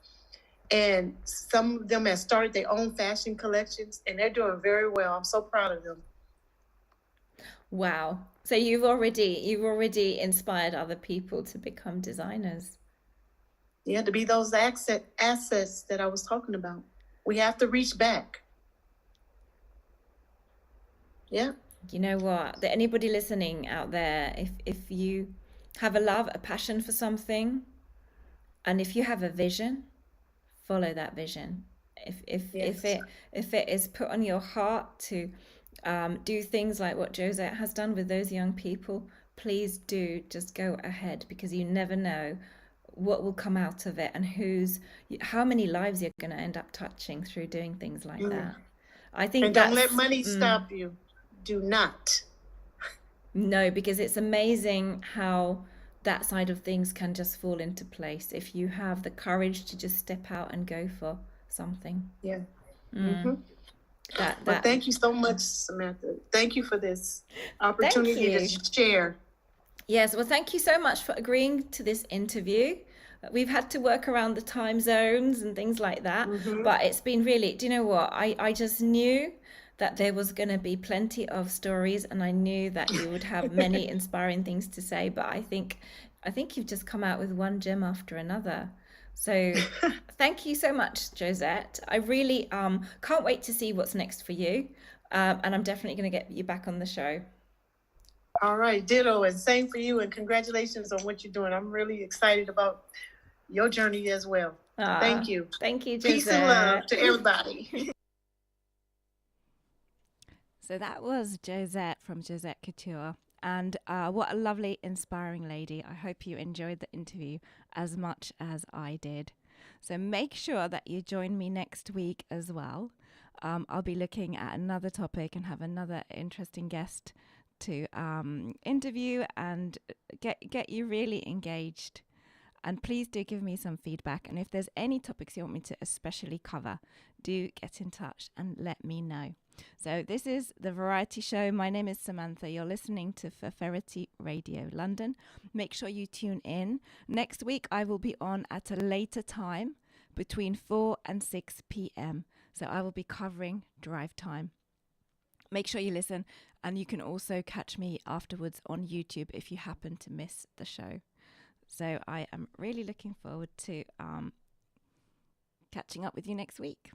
And some of them have started their own fashion collections, and they're doing very well. I'm so proud of them. Wow. So you've already inspired other people to become designers. Yeah, to be those assets that I was talking about. We have to reach back. Yeah. You know what? Anybody listening out there, if you have a passion for something, and if you have a vision, follow that vision. If it is put on your heart to do things like what Josette has done with those young people, please do just go ahead, because you never know what will come out of it and how many lives you're going to end up touching through doing things like that. I think and don't let money stop you. Do not. No, because it's amazing how that side of things can just fall into place if you have the courage to just step out and go for something. Yeah. But thank you so much, Samantha. Thank you for this opportunity to share. Yes, well, thank you so much for agreeing to this interview. We've had to work around the time zones and things like that, but it's been really, do you know what? I just knew that there was going to be plenty of stories, and I knew that you would have many inspiring things to say, but I think you've just come out with one gem after another. So thank you so much, Josette. I really can't wait to see what's next for you, and I'm definitely going to get you back on the show. All right, ditto, and same for you, and congratulations on what you're doing. I'm really excited about your journey as well. Thank you. Thank you, Josette. Peace and love to everybody. So that was Josette from Josette Couture. And what a lovely, inspiring lady. I hope you enjoyed the interview as much as I did. So make sure that you join me next week as well. I'll be looking at another topic and have another interesting guest to interview and get you really engaged. And please do give me some feedback. And if there's any topics you want me to especially cover, do get in touch and let me know. So this is The Variety Show. My name is Samantha. You're listening to Feferity Radio London. Make sure you tune in. Next week, I will be on at a later time between 4 and 6 p.m. So I will be covering drive time. Make sure you listen. And you can also catch me afterwards on YouTube if you happen to miss the show. So I am really looking forward to catching up with you next week.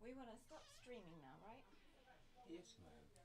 We want to stop streaming now, right? Yes, ma'am.